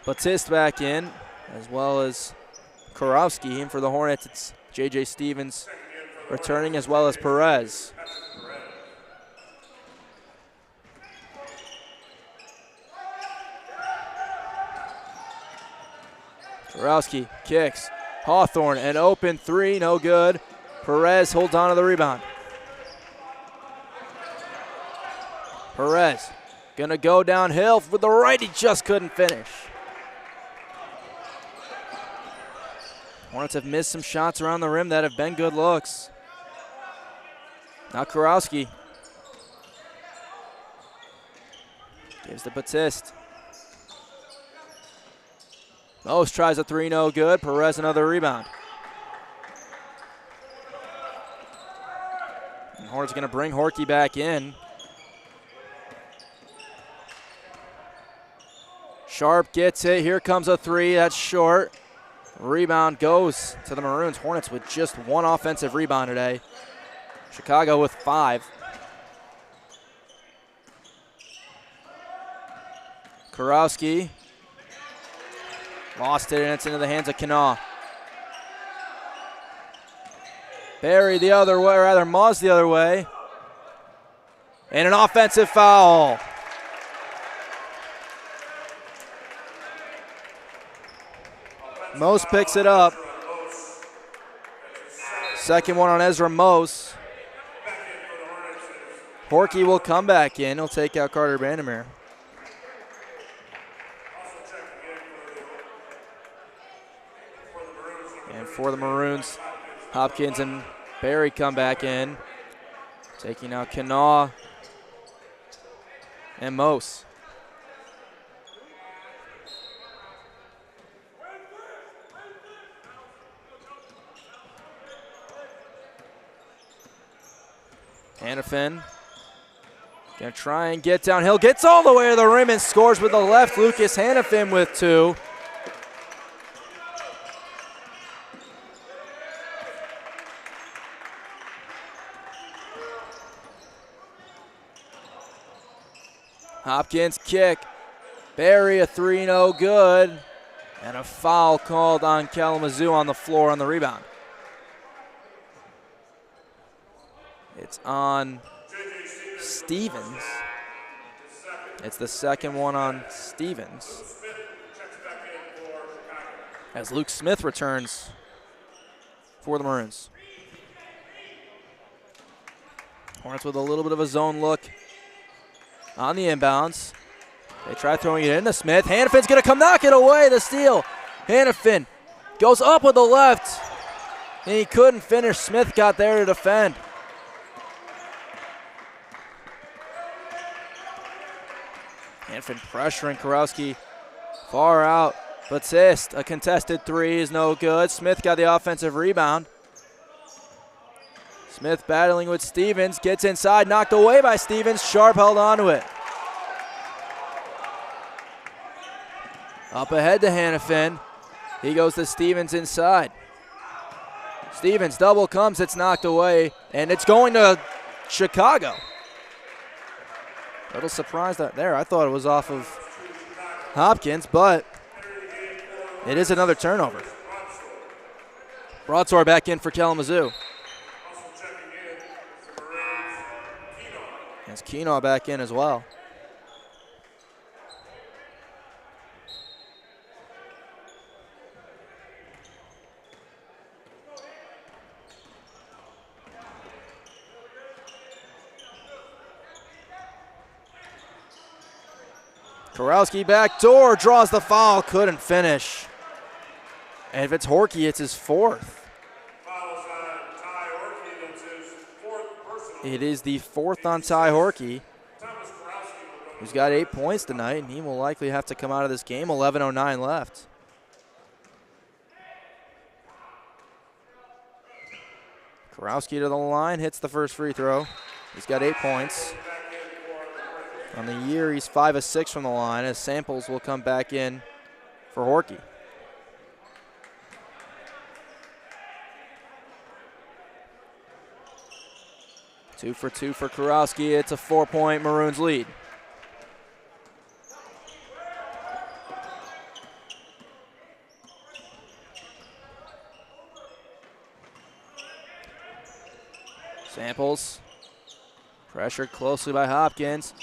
Batiste back in, as well as Kurowski. And for the Hornets, it's J.J. Stevens returning, as well as Perez. Kurowski kicks. Hawthorne, an open three, no good. Perez holds on to the rebound. Perez gonna go downhill with the right, he just couldn't finish. Hornets have missed some shots around the rim that have been good looks. Now Kurowski gives to Batiste. Most tries a three, no good. Perez another rebound. And Hornets gonna bring Horky back in. Sharp gets it. Here comes a three. That's short. Rebound goes to the Maroons. Hornets with just one offensive rebound today. Chicago with 5. Kurowski lost it, and it's into the hands of Kanawha. Barry the other way, or rather Moz the other way. And an offensive foul. Mose picks it up. Second one on Ezra Mose. Horky will come back in. He'll take out Carter Vandermeer. And for the Maroons, Hopkins and Barry come back in. Taking out Kanawha and Mose. Hannafin gonna try and get downhill. Gets all the way to the rim and scores with the left. Lucas Hannafin with 2. Hopkins kick. Barry a 3, no good. And a foul called on Kalamazoo on the floor on the rebound. It's on Stevens. It's the second one on Stevens. As Luke Smith returns for the Maroons. Hornets with a little bit of a zone look on the inbounds. They try throwing it into Smith. Hannafin's going to come knock it away, the steal. Hannafin goes up with the left, and he couldn't finish. Smith got there to defend. Hannafin pressuring Kurowski far out. Batiste, a contested 3 is no good. Smith got the offensive rebound. Smith battling with Stevens, gets inside, knocked away by Stevens. Sharp held on to it. Up ahead to Hannafin. He goes to Stevens inside. Stevens double comes, it's knocked away, and it's going to Chicago. Little surprise that there. I thought it was off of Hopkins, but it is another turnover. Broadsword back in for Kalamazoo. As Kanawha back in as well. Kurowski backdoor, draws the foul, couldn't finish. And if it's Horky, it's his 4th. it is the fourth on Ty Horkey, who's got 8 points tonight, and he will likely have to come out of this game. 11:09 left. Kurowski to the line, hits the first free throw. He's got 8 points. On the year, he's 5 of 6 from the line, as Samples will come back in for Horkey. Two for Kurowski. It's a 4-point Maroons lead. Samples, pressured closely by Hopkins.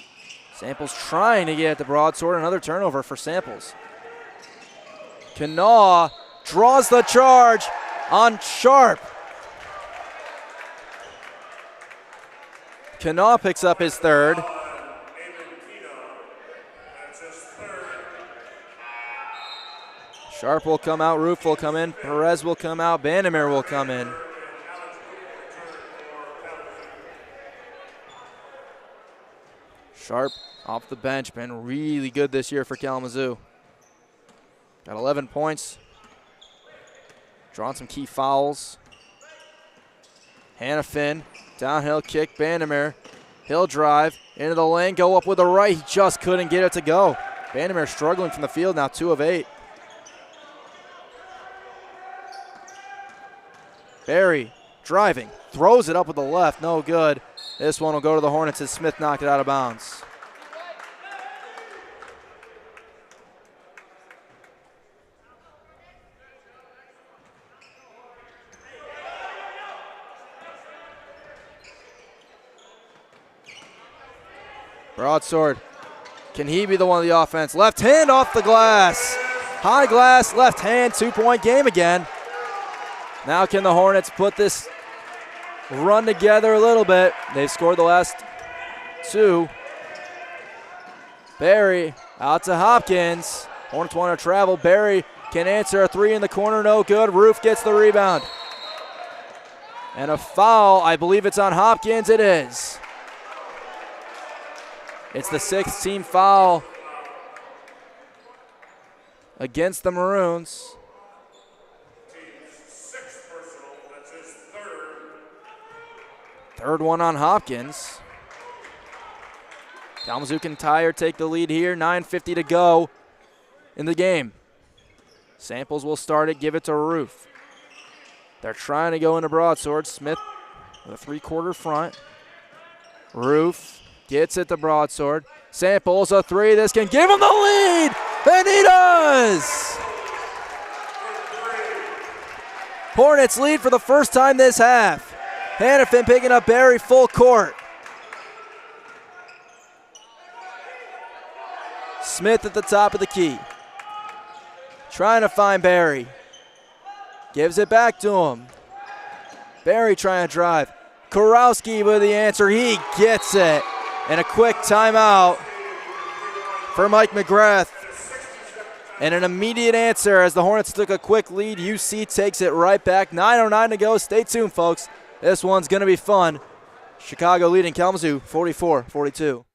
Samples trying to get at the broadsword. Another turnover for Samples. Kanaw draws the charge on Sharp. Kanaw picks up his third. Sharp will come out, Roof will come in, Perez will come out, Bandamere will come in. Sharp off the bench, been really good this year for Kalamazoo. Got 11 points, drawn some key fouls. Hannafin, downhill kick, Bandamere. He'll drive into the lane, go up with the right. He just couldn't get it to go. Bandamere struggling from the field now, 2 of 8. Barry driving, throws it up with the left, no good. This one will go to the Hornets as Smith knocked it out of bounds. Broadsword, can he be the one of the offense? Left hand off the glass. High glass, left hand, 2-point game again. Now can the Hornets put this run together a little bit? They've scored the last 2. Barry out to Hopkins. Hornets want to travel. Barry can answer a 3 in the corner, no good. Roof gets the rebound. And a foul, I believe it's on Hopkins, it is. It's the 6th team foul against the Maroons. Third one on Hopkins. Kalamazoo can tie or take the lead here. 9:50 to go in the game. Samples will start it, give it to Roof. They're trying to go into broadsword. Smith with a 3-quarter front. Roof gets it to broadsword. Samples a 3. This can give him the lead, and he does! Hornets lead for the first time this half. Hannafin picking up Barry full court. Smith at the top of the key. Trying to find Barry. Gives it back to him. Barry trying to drive. Kurowski with the answer. He gets it. And a quick timeout for Mike McGrath. And an immediate answer as the Hornets took a quick lead. UC takes it right back. 9:09 to go. Stay tuned, folks. This one's going to be fun. Chicago leading Kalamazoo 44-42.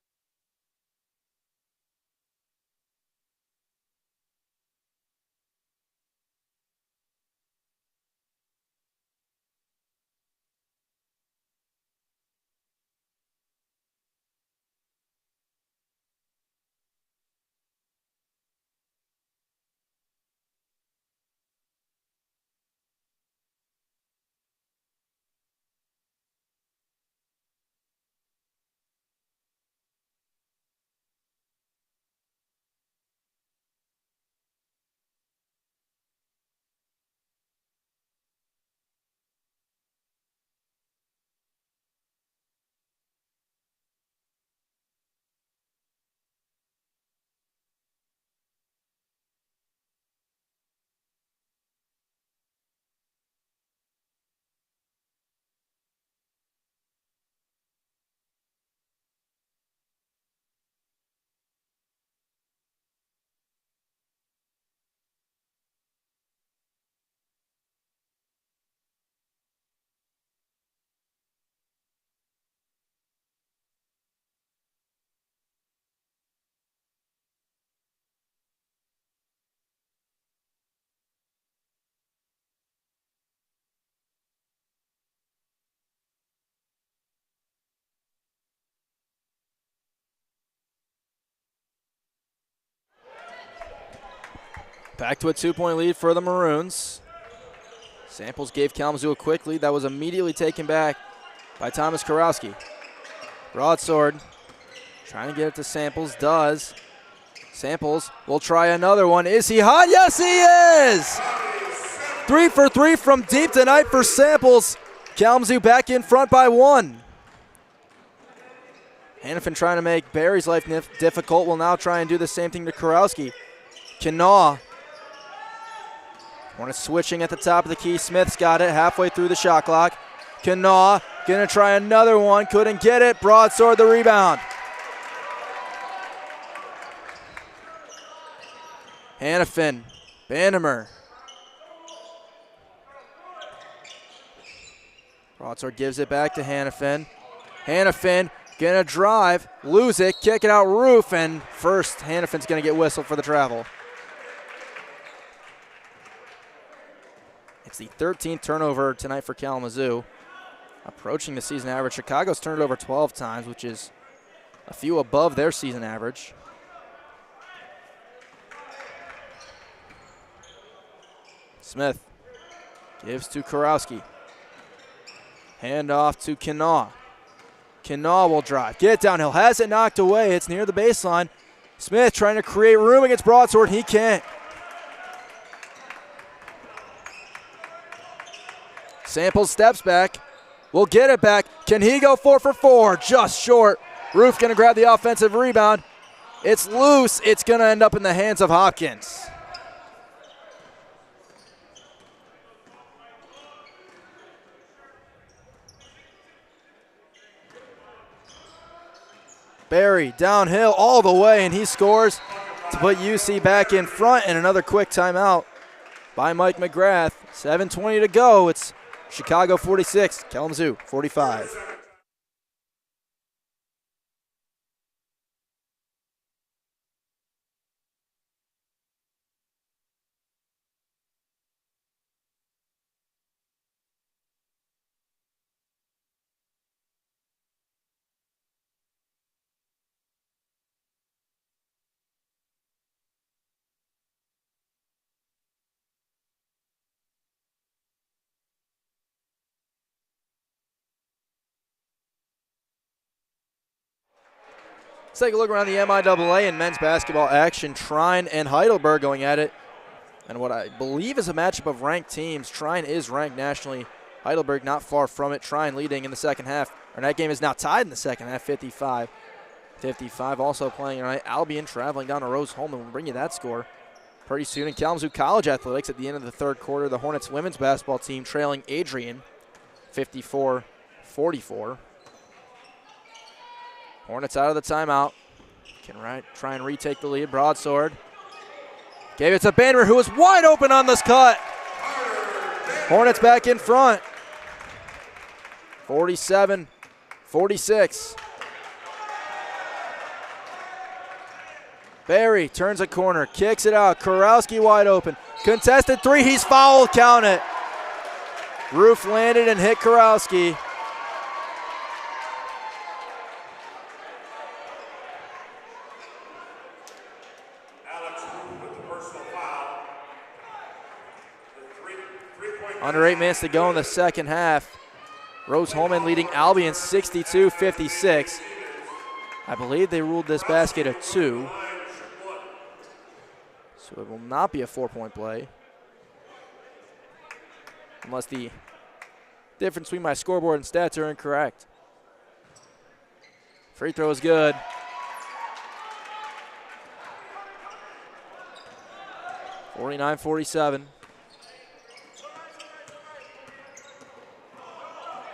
Back to a 2-point lead for the Maroons. Samples gave Kalamazoo a quick lead that was immediately taken back by Thomas Kurowski. Broadsword trying to get it to Samples, does. Samples will try another one. Is he hot? Yes, he is! 3 for 3 from deep tonight for Samples. Kalamazoo back in front by 1. Hannafin trying to make Barry's life difficult will now try and do the same thing to Kurowski. Kanaw. Hornets switching at the top of the key. Smith's got it halfway through the shot clock. Kanaw gonna try another one. Couldn't get it. Broadsword the rebound. Hannafin. Bannemer. Broadsword gives it back to Hannafin. Hannafin gonna drive, lose it, kick it out roof, and first Hannafin's gonna get whistled for the travel. It's the 13th turnover tonight for Kalamazoo. Approaching the season average. Chicago's turned it over 12 times, which is a few above their season average. Smith gives to Kurowski. Hand off to Kanaw. Kanaw will drive. Get it downhill. Has it knocked away. It's near the baseline. Smith trying to create room against Broadsword. He can't. Samples steps back. Will get it back. Can he go 4 for 4? Just short. Roof going to grab the offensive rebound. It's loose. It's going to end up in the hands of Hopkins. Barry downhill all the way, and he scores to put UC back in front, and another quick timeout by Mike McGrath. 7:20 to go. It's Chicago 46, Kalamazoo 45. Let's take a look around the MIAA and men's basketball action. Trine and Heidelberg going at it. And what I believe is a matchup of ranked teams. Trine is ranked nationally. Heidelberg not far from it. Trine leading in the second half. And that game is now tied in the second half, 55. Also playing tonight. Albion traveling down to Rose-Hulman. We'll bring you that score pretty soon. In Kalamazoo College Athletics at the end of the third quarter, the Hornets women's basketball team trailing Adrian 54-44. Hornets out of the timeout. Can try and retake the lead. Broadsword. Gave it to Banner, who was wide open on this cut. Hornets back in front. 47-46. Barry turns a corner, kicks it out. Kurowski wide open. Contested three, he's fouled, count it. Roof landed and hit Kurowski. Under 8 minutes to go in the second half. Rose-Hulman leading Albion 62-56. I believe they ruled this basket a 2. So it will not be a 4-point play. Unless the difference between my scoreboard and stats are incorrect. Free throw is good. (49-47).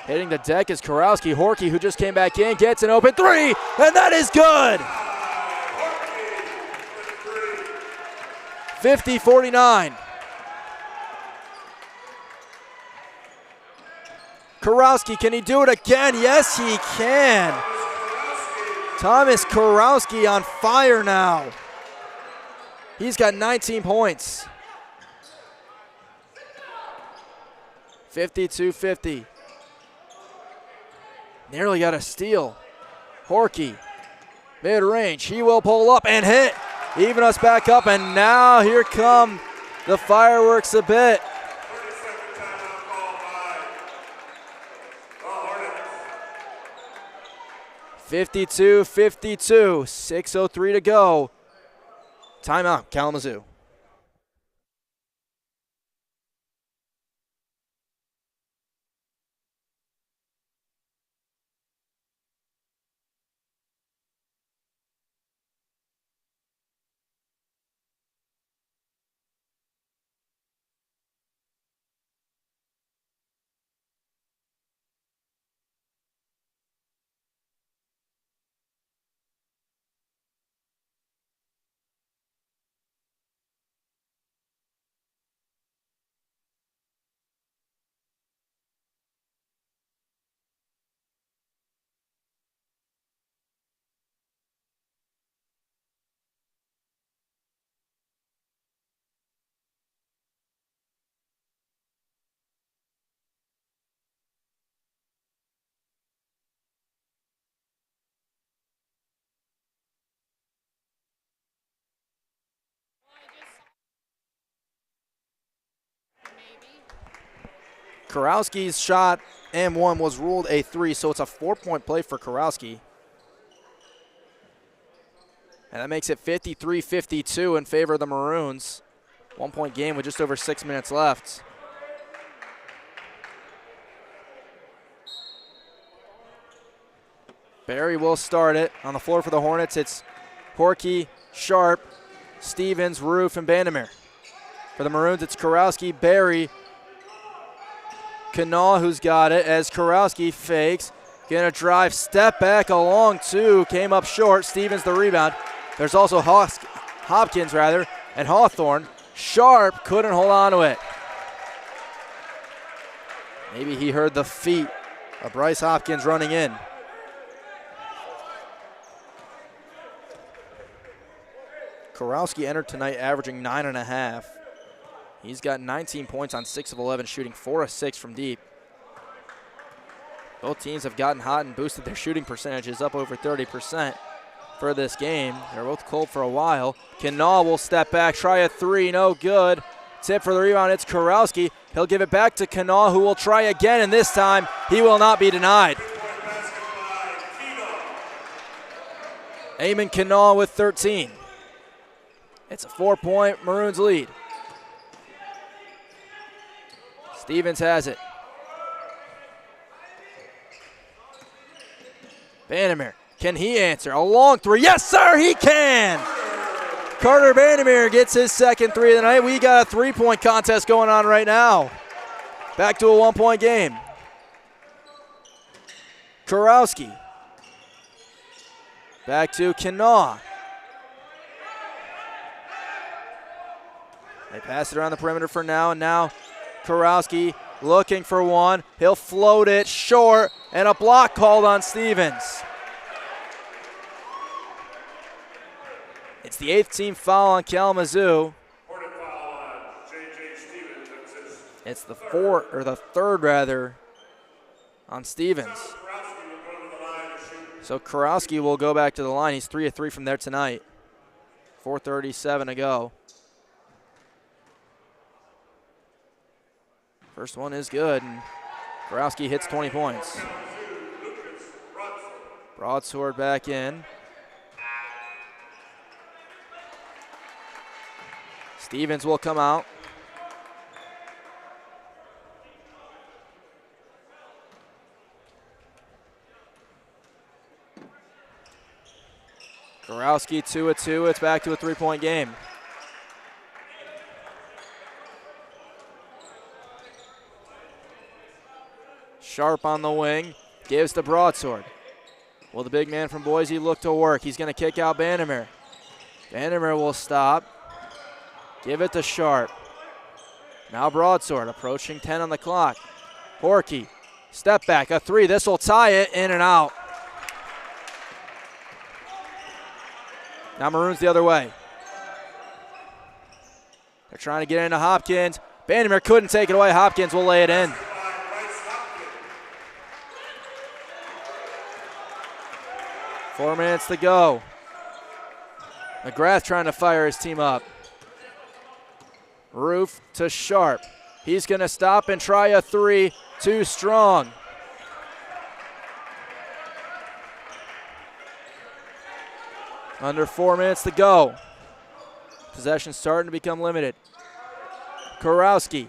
Hitting the deck is Kurowski. Horkey, who just came back in, gets an open three, and that is good! 50-49. Kurowski, can he do it again? Yes, he can. Thomas Kurowski on fire now. He's got 19 points. 52-50. Nearly got a steal. Horkey, mid-range. He will pull up and hit. Even us back up, and now here come the fireworks a bit. 30-second timeout call by the Hornets. 52-52, 6:03 to go. Timeout, Kalamazoo. Kurowski's shot and one was ruled a 3, so it's a 4-point play for Kurowski. And that makes it 53-52 in favor of the Maroons. 1-point game with just over 6 minutes left. Barry will start it. On the floor for the Hornets, it's Horkey, Sharp, Stevens, Roof, and Bandemir. For the Maroons, it's Kurowski, Barry, Kanal, who's got it, as Kurowski fakes. Gonna drive, step back, a long two, came up short. Stevens the rebound. There's also Hopkins, and Hawthorne. Sharp couldn't hold on to it. Maybe he heard the feet of Bryce Hopkins running in. Kurowski entered tonight averaging 9.5. He's got 19 points on 6 of 11, shooting 4 of 6 from deep. Both teams have gotten hot and boosted their shooting percentages up over 30% for this game. They're both cold for a while. Kanal will step back, try a 3, no good. Tip for the rebound, it's Kurowski. He'll give it back to Kanal, who will try again, and this time he will not be denied. Eamon Kanal with 13. It's a 4-point Maroons lead. Stevens has it. Bandemir, can he answer? A long 3, yes sir, he can! Carter Bandemir gets his second 3 of the night. We got a 3-point contest going on right now. Back to a 1-point game. Kurowski. Back to Kanal. They pass it around the perimeter for now, and now Kurowski looking for one. He'll float it short, and a block called on Stevens. It's the 8th team foul on Kalamazoo. Hornet foul on J.J. Stevens. It's the third on Stevens. So Kurowski will go back to the line. He's 3 of 3 from there tonight. 4:37 to go. First one is good, and Kurowski hits 20 points. Broadsword back in. Stevens will come out. Kurowski 2 of 2. It's back to a 3-point game. Sharp on the wing, gives to Broadsword. Will the big man from Boise look to work? He's going to kick out Bandemir. Bandemir will stop. Give it to Sharp. Now Broadsword approaching 10 on the clock. Horkey, step back, a 3. This will tie it, in and out. Now Maroons the other way. They're trying to get into Hopkins. Bandemir couldn't take it away. Hopkins will lay it in. 4 minutes to go. McGrath trying to fire his team up. Roof to Sharp. He's going to stop and try a three. Too strong. Under 4 minutes to go. Possession starting to become limited. Kurowski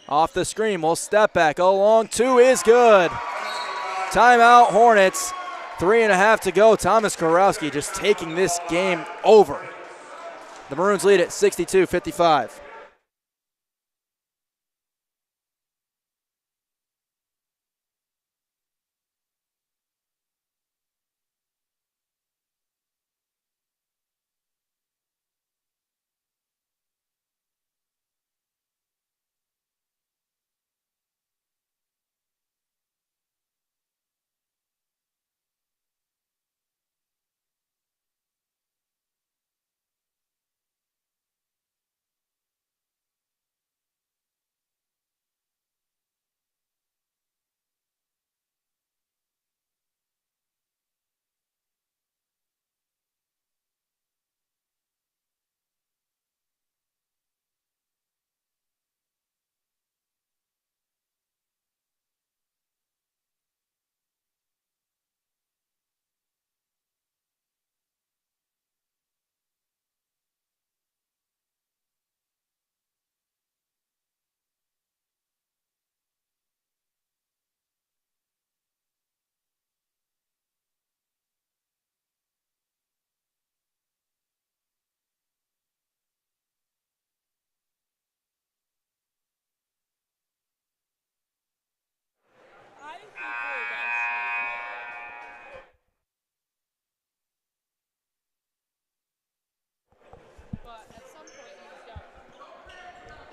off the screen, will step back. A long two is good. Timeout Hornets. 3.5 to go. Thomas Kurowski just taking this game over. The Maroons lead it 62-55.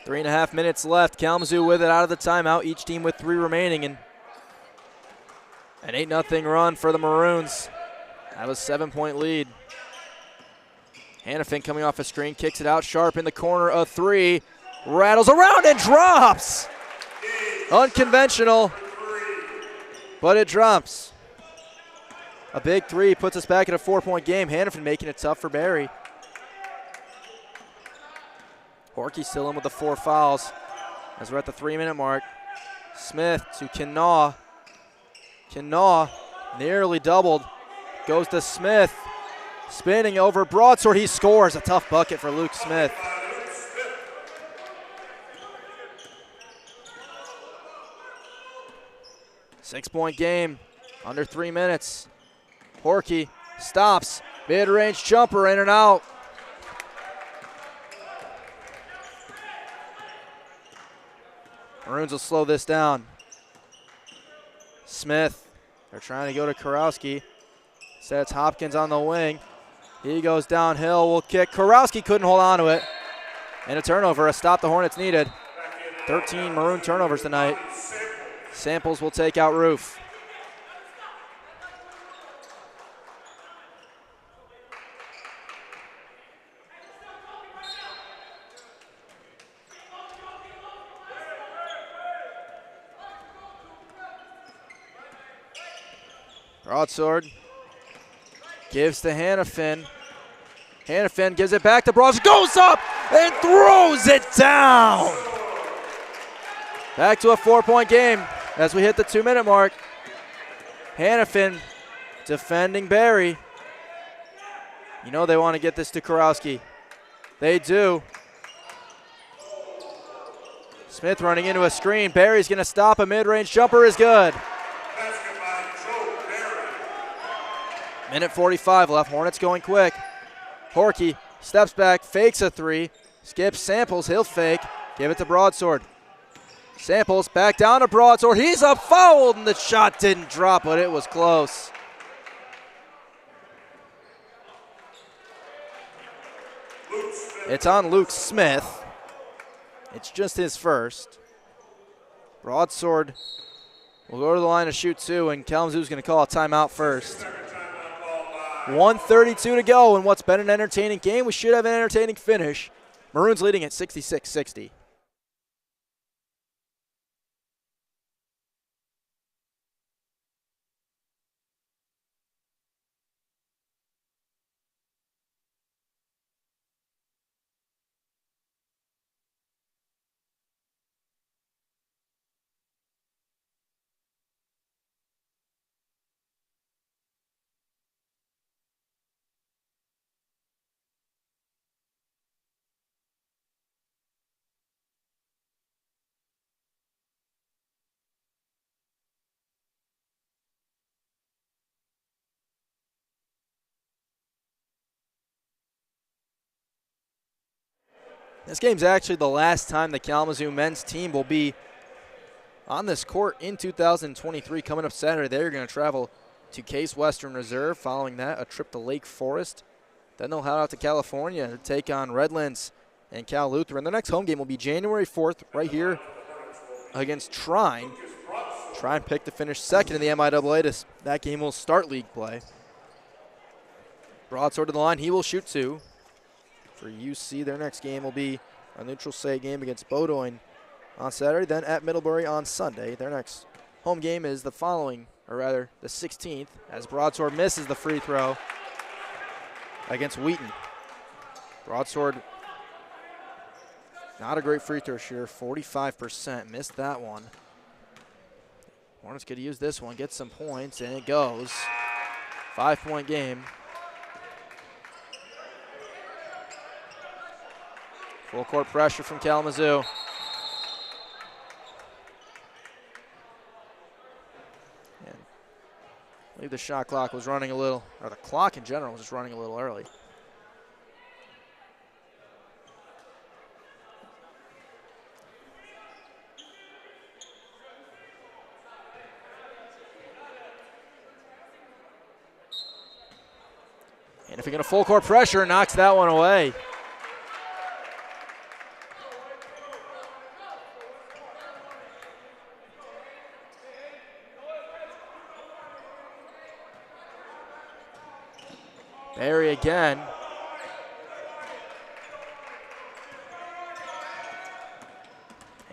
Three and a half minutes left. Kalamazoo with it out of the timeout. Each team with 3 remaining. And an 8-0 run for the Maroons. That was a 7-point lead. Hannafin coming off a screen, kicks it out. Sharp in the corner, a three. Rattles around and drops. Unconventional, but it drops. A big three puts us back at a 4-point game. Hannafin making it tough for Barry. Horky still in with the 4 fouls as we're at the 3-minute mark. Smith to Kinaw. Kinaw nearly doubled. Goes to Smith. Spinning over Broadsword. He scores. A tough bucket for Luke Smith. Six-point game. Under 3 minutes. Horky stops. Mid-range jumper in and out. Maroons will slow this down. Smith, they're trying to go to Kurowski. Sets Hopkins on the wing. He goes downhill, will kick. Kurowski couldn't hold on to it. And a turnover, a stop the Hornets needed. 13 Maroon turnovers tonight. Samples will take out Roof. Broadsword gives to Hannafin. Hannafin gives it back to Broadsword. Goes up and throws it down. Back to a 4-point game as we hit the 2-minute mark. Hannafin defending Barry. You know they want to get this to Kurowski. They do. Smith running into a screen. Barry's going to stop. A mid-range jumper is good. Minute 45 left. Hornets going quick. Horky steps back, fakes a three, skips Samples. He'll fake. Give it to Broadsword. Samples back down to Broadsword. He's up fouled, and the shot didn't drop, but it was close. It's on Luke Smith. It's just his first. Broadsword will go to the line to shoot 2, and Kalamazoo's going to call a timeout first. 1:32 to go in what's been an entertaining game. We should have an entertaining finish. Maroons leading at 66-60. This game's actually the last time the Kalamazoo men's team will be on this court in 2023. Coming up Saturday, they're going to travel to Case Western Reserve. Following that, a trip to Lake Forest. Then they'll head out to California to take on Redlands and Cal Lutheran. Their next home game will be January 4th right here against Trine. Trine picked to finish second in the MIAA. That game will start league play. Broadsword to the line. He will shoot two. For UC, their next game will be a neutral site game against Bowdoin on Saturday, then at Middlebury on Sunday. Their next home game is the following, or rather the 16th, as Broadsword misses the free throw against Wheaton. Broadsword, not a great free throw shooter, 45%, missed that one. Hornets could use this one, get some points, and it goes. 5-point game. Full court pressure from Kalamazoo. And I believe the shot clock was running a little, or the clock in general was just running a little early. And if you're going to full court pressure, knocks that one away. Barry again.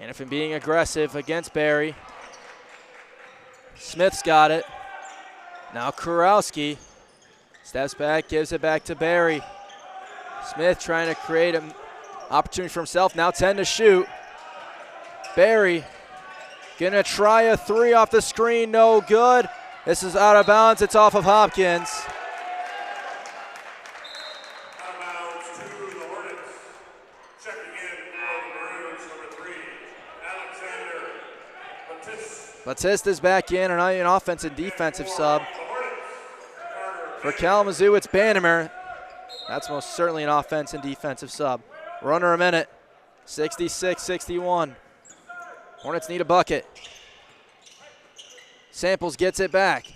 Hannafin being aggressive against Barry. Smith's got it. Now Kurowski steps back, gives it back to Barry. Smith trying to create an opportunity for himself. Now 10 to shoot. Barry gonna try a three off the screen, no good. This is out of bounds, it's off of Hopkins. Batista's back in, an offensive and defensive sub. For Kalamazoo, it's Bannemer. That's most certainly an offense and defensive sub. We're under a minute. 66-61. Hornets need a bucket. Samples gets it back.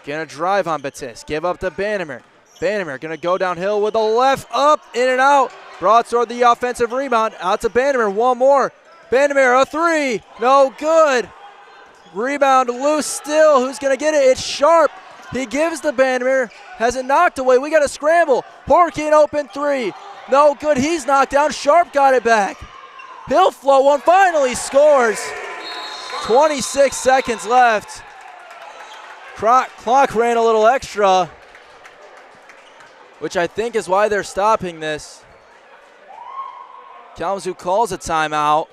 Gonna drive on Batiste. Give up to Bannemer. Bannemer gonna go downhill with the left, up, in and out. Broadsword the offensive rebound. Out to Bannemer, one more. Bannemer, a three, no good. Rebound loose still, who's gonna get it? It's Sharp. He gives the Bannemer, has it knocked away. We got a scramble. Porkin open three, no good, he's knocked down. Sharp got it back. He'll float one, finally scores. 26 seconds left. Clock ran a little extra, which I think is why they're stopping this. Kalamazoo calls a timeout.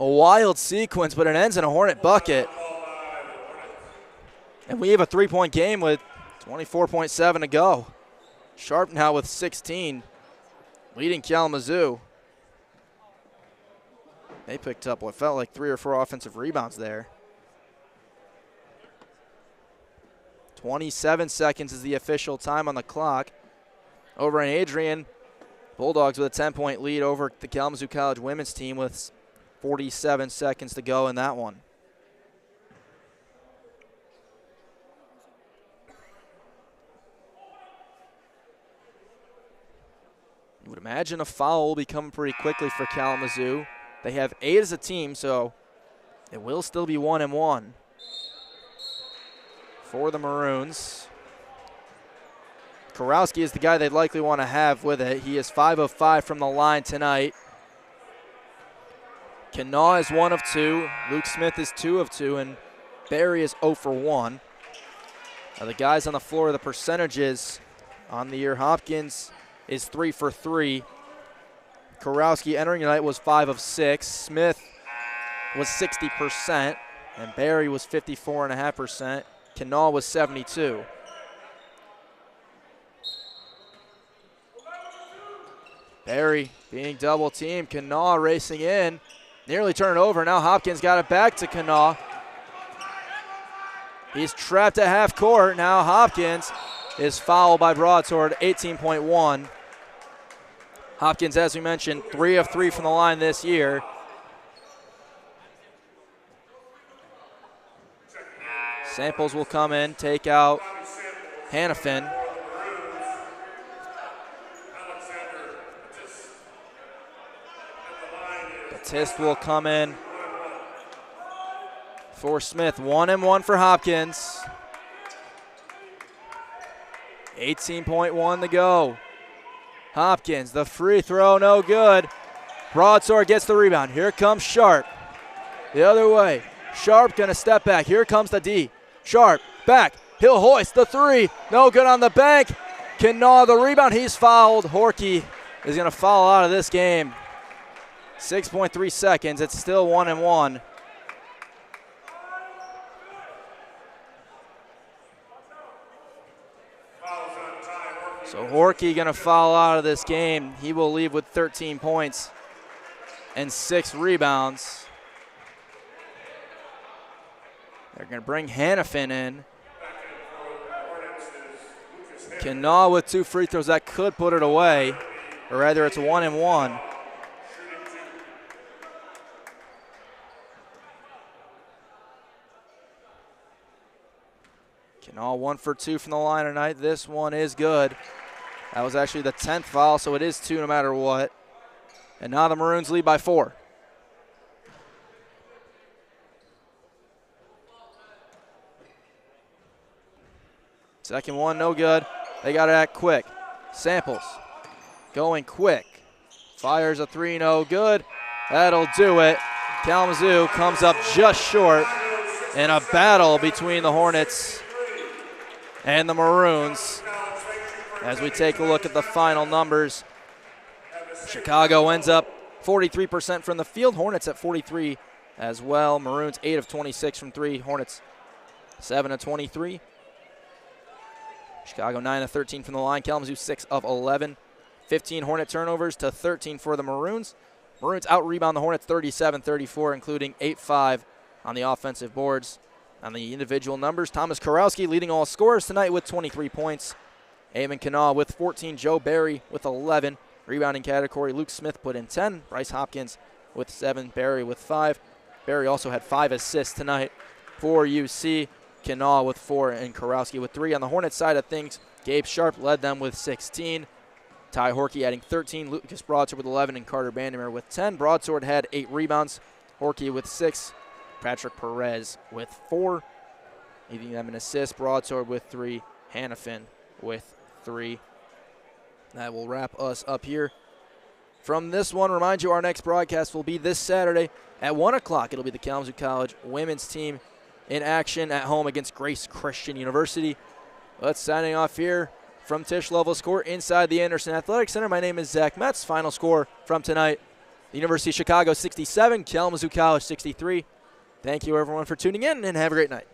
A wild sequence, but it ends in a Hornet bucket. And we have a three-point game with 24.7 to go. Sharp now with 16, leading Kalamazoo. They picked up what felt like 3 or 4 offensive rebounds there. 27 seconds is the official time on the clock. Over in Adrian, Bulldogs with a 10-point lead over the Kalamazoo College women's team with 47 seconds to go in that one. You would imagine a foul will be coming pretty quickly for Kalamazoo. They have 8 as a team, so it will still be 1-1 for the Maroons. Kurowski is the guy they'd likely want to have with it. He is 5 of 5 from the line tonight. Kanaw is 1 of 2. Luke Smith is 2 of 2, and Barry is 0 for 1. Now the guys on the floor, the percentages on the year. Hopkins is 3 for 3. Kurowski entering tonight was 5 of 6. Smith was 60%, and Barry was 54.5%. Kanaw was 72. Barry being double teamed. Kanaw racing in. Nearly turned it over. Now Hopkins got it back to Kanaw. He's trapped at half court. Now Hopkins is fouled by Broadsword, 18.1. Hopkins, as we mentioned, 3 of 3 from the line this year. Samples will come in, take out Hannafin. Batiste will come in for Smith. 1-1 for Hopkins. 18.1 to go. Hopkins, the free throw, no good. Broadsword gets the rebound. Here comes Sharp. The other way. Sharp gonna step back. Here comes the D. Sharp, back. He'll hoist the 3. No good on the bank. Can gnaw the rebound. He's fouled. Horky is gonna foul out of this game. 6.3 seconds. It's still 1-1. So Horky gonna foul out of this game. He will leave with 13 points and 6 rebounds. They're gonna bring Hannafin in. Kanawha with 2 free throws. That could put it away, or rather it's 1-1. Kanawha 1 for 2 from the line tonight. This one is good. That was actually the 10th foul, so it is 2 no matter what. And now the Maroons lead by 4. Second one, no good. They got to act quick. Samples going quick. Fires a 3, no good. That'll do it. Kalamazoo comes up just short in a battle between the Hornets and the Maroons. As we take a look at the final numbers, Chicago ends up 43% from the field. Hornets at 43 as well. Maroons 8 of 26 from 3. Hornets 7 of 23. Chicago 9 of 13 from the line. Kalamazoo 6 of 11. 15 Hornet turnovers to 13 for the Maroons. Maroons out-rebound the Hornets 37-34, including 8-5 on the offensive boards. On the individual numbers, Thomas Kurowski leading all scorers tonight with 23 points. Eamon Kanawha with 14. Joe Barry with 11. Rebounding category, Luke Smith put in 10. Bryce Hopkins with 7. Barry with 5. Barry also had 5 assists tonight for UC. Kanawha with 4 and Kurowski with 3. On the Hornets side of things, Gabe Sharp led them with 16. Ty Horky adding 13. Lucas Broadsword with 11 and Carter Bandermer with 10. Broadsword had 8 rebounds. Horky with 6. Patrick Perez with 4. Leading them in assists. Broadsword with 3. Hannafin with 3. That will wrap us up here from this one. Remind you, our next broadcast will be this Saturday at 1 o'clock. It'll be the Kalamazoo College women's team in action at home against Grace Christian University. Let's signing off here from Tisch Loveless Court inside the Anderson Athletic Center. My name is Zach Metz. Final score from tonight, the University of Chicago 67, Kalamazoo College 63. Thank you, everyone, for tuning in, and have a great night.